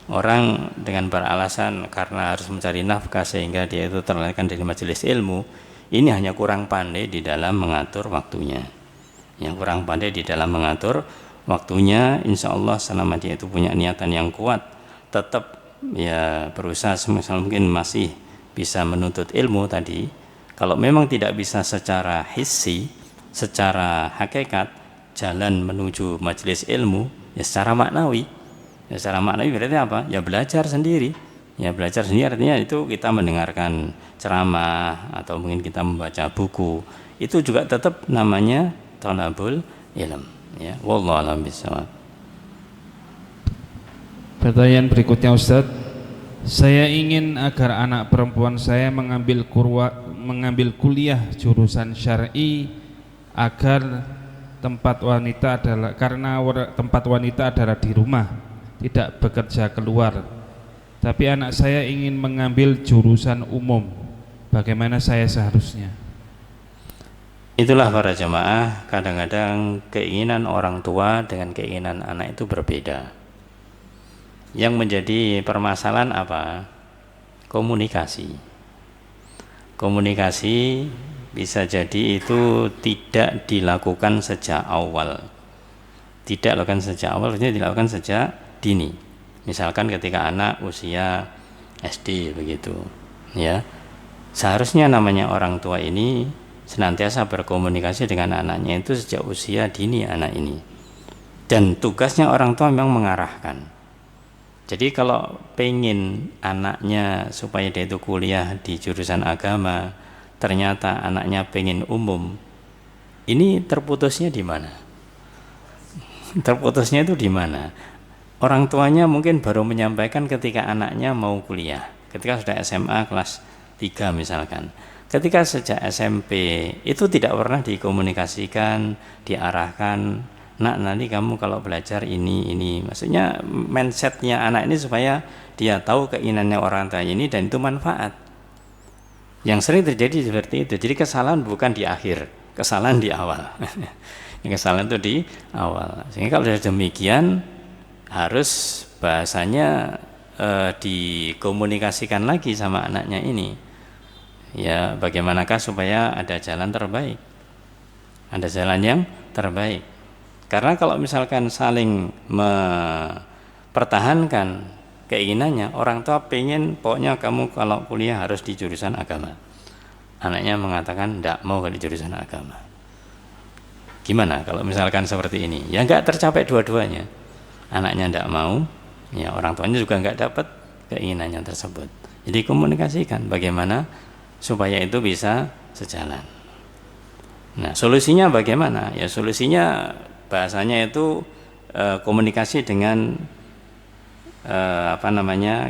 orang dengan beralasan karena harus mencari nafkah sehingga dia itu terlalaikan dari majelis ilmu, ini hanya kurang pandai di dalam mengatur waktunya. Yang kurang pandai di dalam mengatur waktunya, insya Allah selama dia itu punya niatan yang kuat, tetap ya berusaha semisal mungkin masih bisa menuntut ilmu tadi. Kalau memang tidak bisa secara hissi, secara hakikat jalan menuju majelis ilmu, ya secara maknawi. Ya secara maknawi berarti apa? Ya belajar sendiri. Ya belajar sendiri artinya itu kita mendengarkan ceramah atau mungkin kita membaca buku. Itu juga tetap namanya thalabul ilm, ya. Wallahu a'lam bishawab. Pertanyaan berikutnya, Ustadz, saya ingin agar anak perempuan saya mengambil kuliah jurusan syar'i agar tempat wanita adalah di rumah, tidak bekerja keluar. Tapi anak saya ingin mengambil jurusan umum. Bagaimana saya seharusnya? Itulah para jamaah, kadang-kadang keinginan orang tua dengan keinginan anak itu berbeda. Yang menjadi permasalahan apa? Komunikasi. Komunikasi bisa jadi itu tidak dilakukan sejak awal. Tidak dilakukan sejak awal, artinya dilakukan sejak dini. Misalkan ketika anak usia SD begitu, ya. Seharusnya namanya orang tua ini senantiasa berkomunikasi dengan anaknya itu sejak usia dini anak ini. Dan tugasnya orang tua memang mengarahkan. Jadi kalau pengen anaknya supaya dia itu kuliah di jurusan agama, ternyata anaknya pengen umum, ini terputusnya di mana? Terputusnya itu di mana? Orang tuanya mungkin baru menyampaikan ketika anaknya mau kuliah, ketika sudah SMA kelas 3 misalkan. Ketika sejak SMP itu tidak pernah dikomunikasikan, diarahkan, nak nanti kamu kalau belajar ini. Maksudnya mindsetnya anak ini supaya dia tahu keinginannya orang tuanya ini dan itu manfaat. Yang sering terjadi seperti itu. Jadi kesalahan bukan di akhir, kesalahan di awal. Kesalahan itu di awal. Sehingga kalau sudah demikian harus bahasanya dikomunikasikan lagi sama anaknya ini. Ya, bagaimanakah supaya ada jalan terbaik, ada jalan yang terbaik. Karena kalau misalkan saling mempertahankan keinginannya, orang tua pengen pokoknya kamu kalau kuliah harus di jurusan agama, anaknya mengatakan tidak mau di jurusan agama. Gimana kalau misalkan seperti ini? Ya nggak tercapai dua-duanya. Anaknya tidak mau, ya orang tuanya juga nggak dapat keinginannya tersebut. Jadi komunikasikan bagaimana supaya itu bisa sejalan. Nah, solusinya bagaimana? Ya solusinya bahasanya itu komunikasi dengan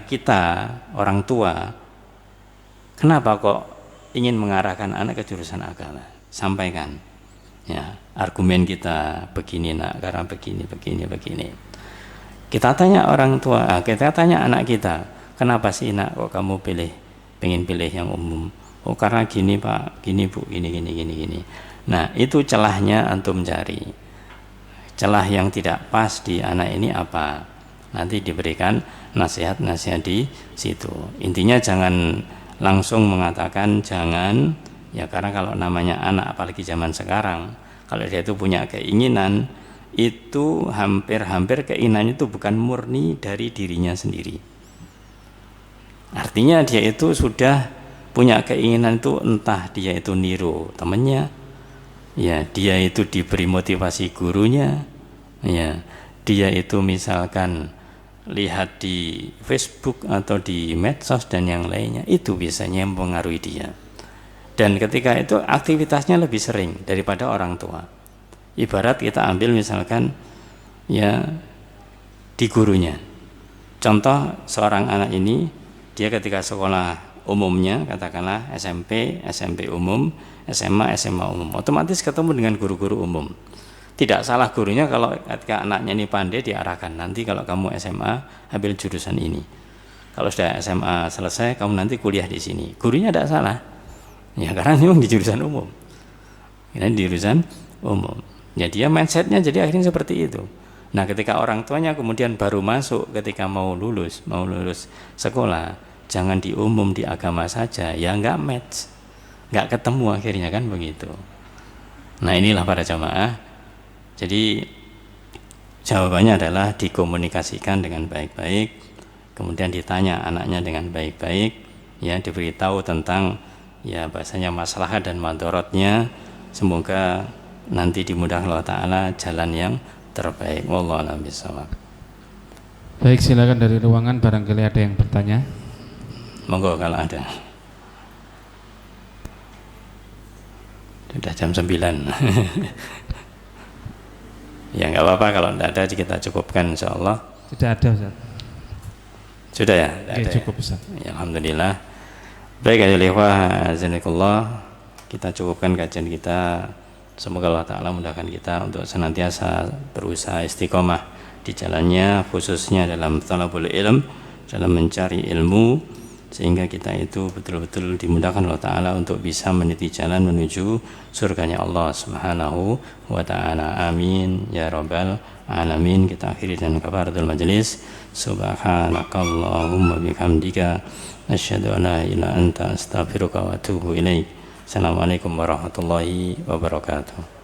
kita orang tua. Kenapa kok ingin mengarahkan anak ke jurusan agama? Sampaikan. Ya, argumen kita begini nak, karena begini. Kita tanya orang tua, kita tanya anak kita, kenapa sih nak kok kamu pengen pilih yang umum? Oh karena gini pak, gini bu, gini. Nah itu celahnya antum cari. Celah yang tidak pas di anak ini apa? Nanti diberikan nasihat-nasihat di situ. Intinya jangan langsung mengatakan jangan, ya karena kalau namanya anak apalagi zaman sekarang, kalau dia itu punya keinginan, itu hampir keinginan itu bukan murni dari dirinya sendiri. Artinya dia itu sudah punya keinginan itu, entah dia itu niru temannya, ya dia itu diberi motivasi gurunya, ya dia itu misalkan lihat di Facebook atau di medsos dan yang lainnya, itu biasanya mempengaruhi dia. Dan ketika itu aktivitasnya lebih sering daripada orang tua. Ibarat kita ambil misalkan ya di gurunya. Contoh seorang anak ini, dia ketika sekolah umumnya katakanlah SMP umum, SMA umum, otomatis ketemu dengan guru-guru umum. Tidak salah gurunya kalau ketika anaknya ini pandai diarahkan, nanti kalau kamu SMA ambil jurusan ini, kalau sudah SMA selesai kamu nanti kuliah di sini. Gurunya tidak salah, ya karena memang di jurusan umum. Ini di jurusan umum. Ya dia mindsetnya jadi akhirnya seperti itu. Nah ketika orang tuanya kemudian baru masuk ketika mau lulus sekolah, jangan di umum, di agama saja, ya nggak match, nggak ketemu akhirnya kan begitu. Nah inilah para jamaah. Jadi jawabannya adalah dikomunikasikan dengan baik-baik, kemudian ditanya anaknya dengan baik-baik, ya diberitahu tentang ya bahasanya maslahat dan madorotnya. Semoga nanti dimudahkan Allah Ta'ala jalan yang terbaik. Wallahu a'lam bishawab. Baik, silakan dari ruangan barangkali ada yang bertanya. Monggo kalau ada. Sudah jam 9. Ya nggak apa-apa kalau tidak ada kita cukupkan insyaallah. Tidak ada Ustaz. Sudah ya? Oke, cukup Ustaz. Ya, alhamdulillah. Baik ayolah azanikullah, kita cukupkan kajian kita. Semoga Allah Ta'ala mudahkan kita untuk senantiasa berusaha istiqomah di jalannya, khususnya dalam talabul ilm, dalam mencari ilmu, sehingga kita itu betul-betul dimudahkan Allah Ta'ala untuk bisa meniti jalan menuju surganya Allah Subhanahu wa Ta'ala. Amin ya rabbal alamin. Kita akhiri dengan kafaratul majlis. Subhanakallahumma bihamdika asyhadu an la ilaha illa anta astaghfiruka wa atubu ilaik. Assalamualaikum warahmatullahi wabarakatuh.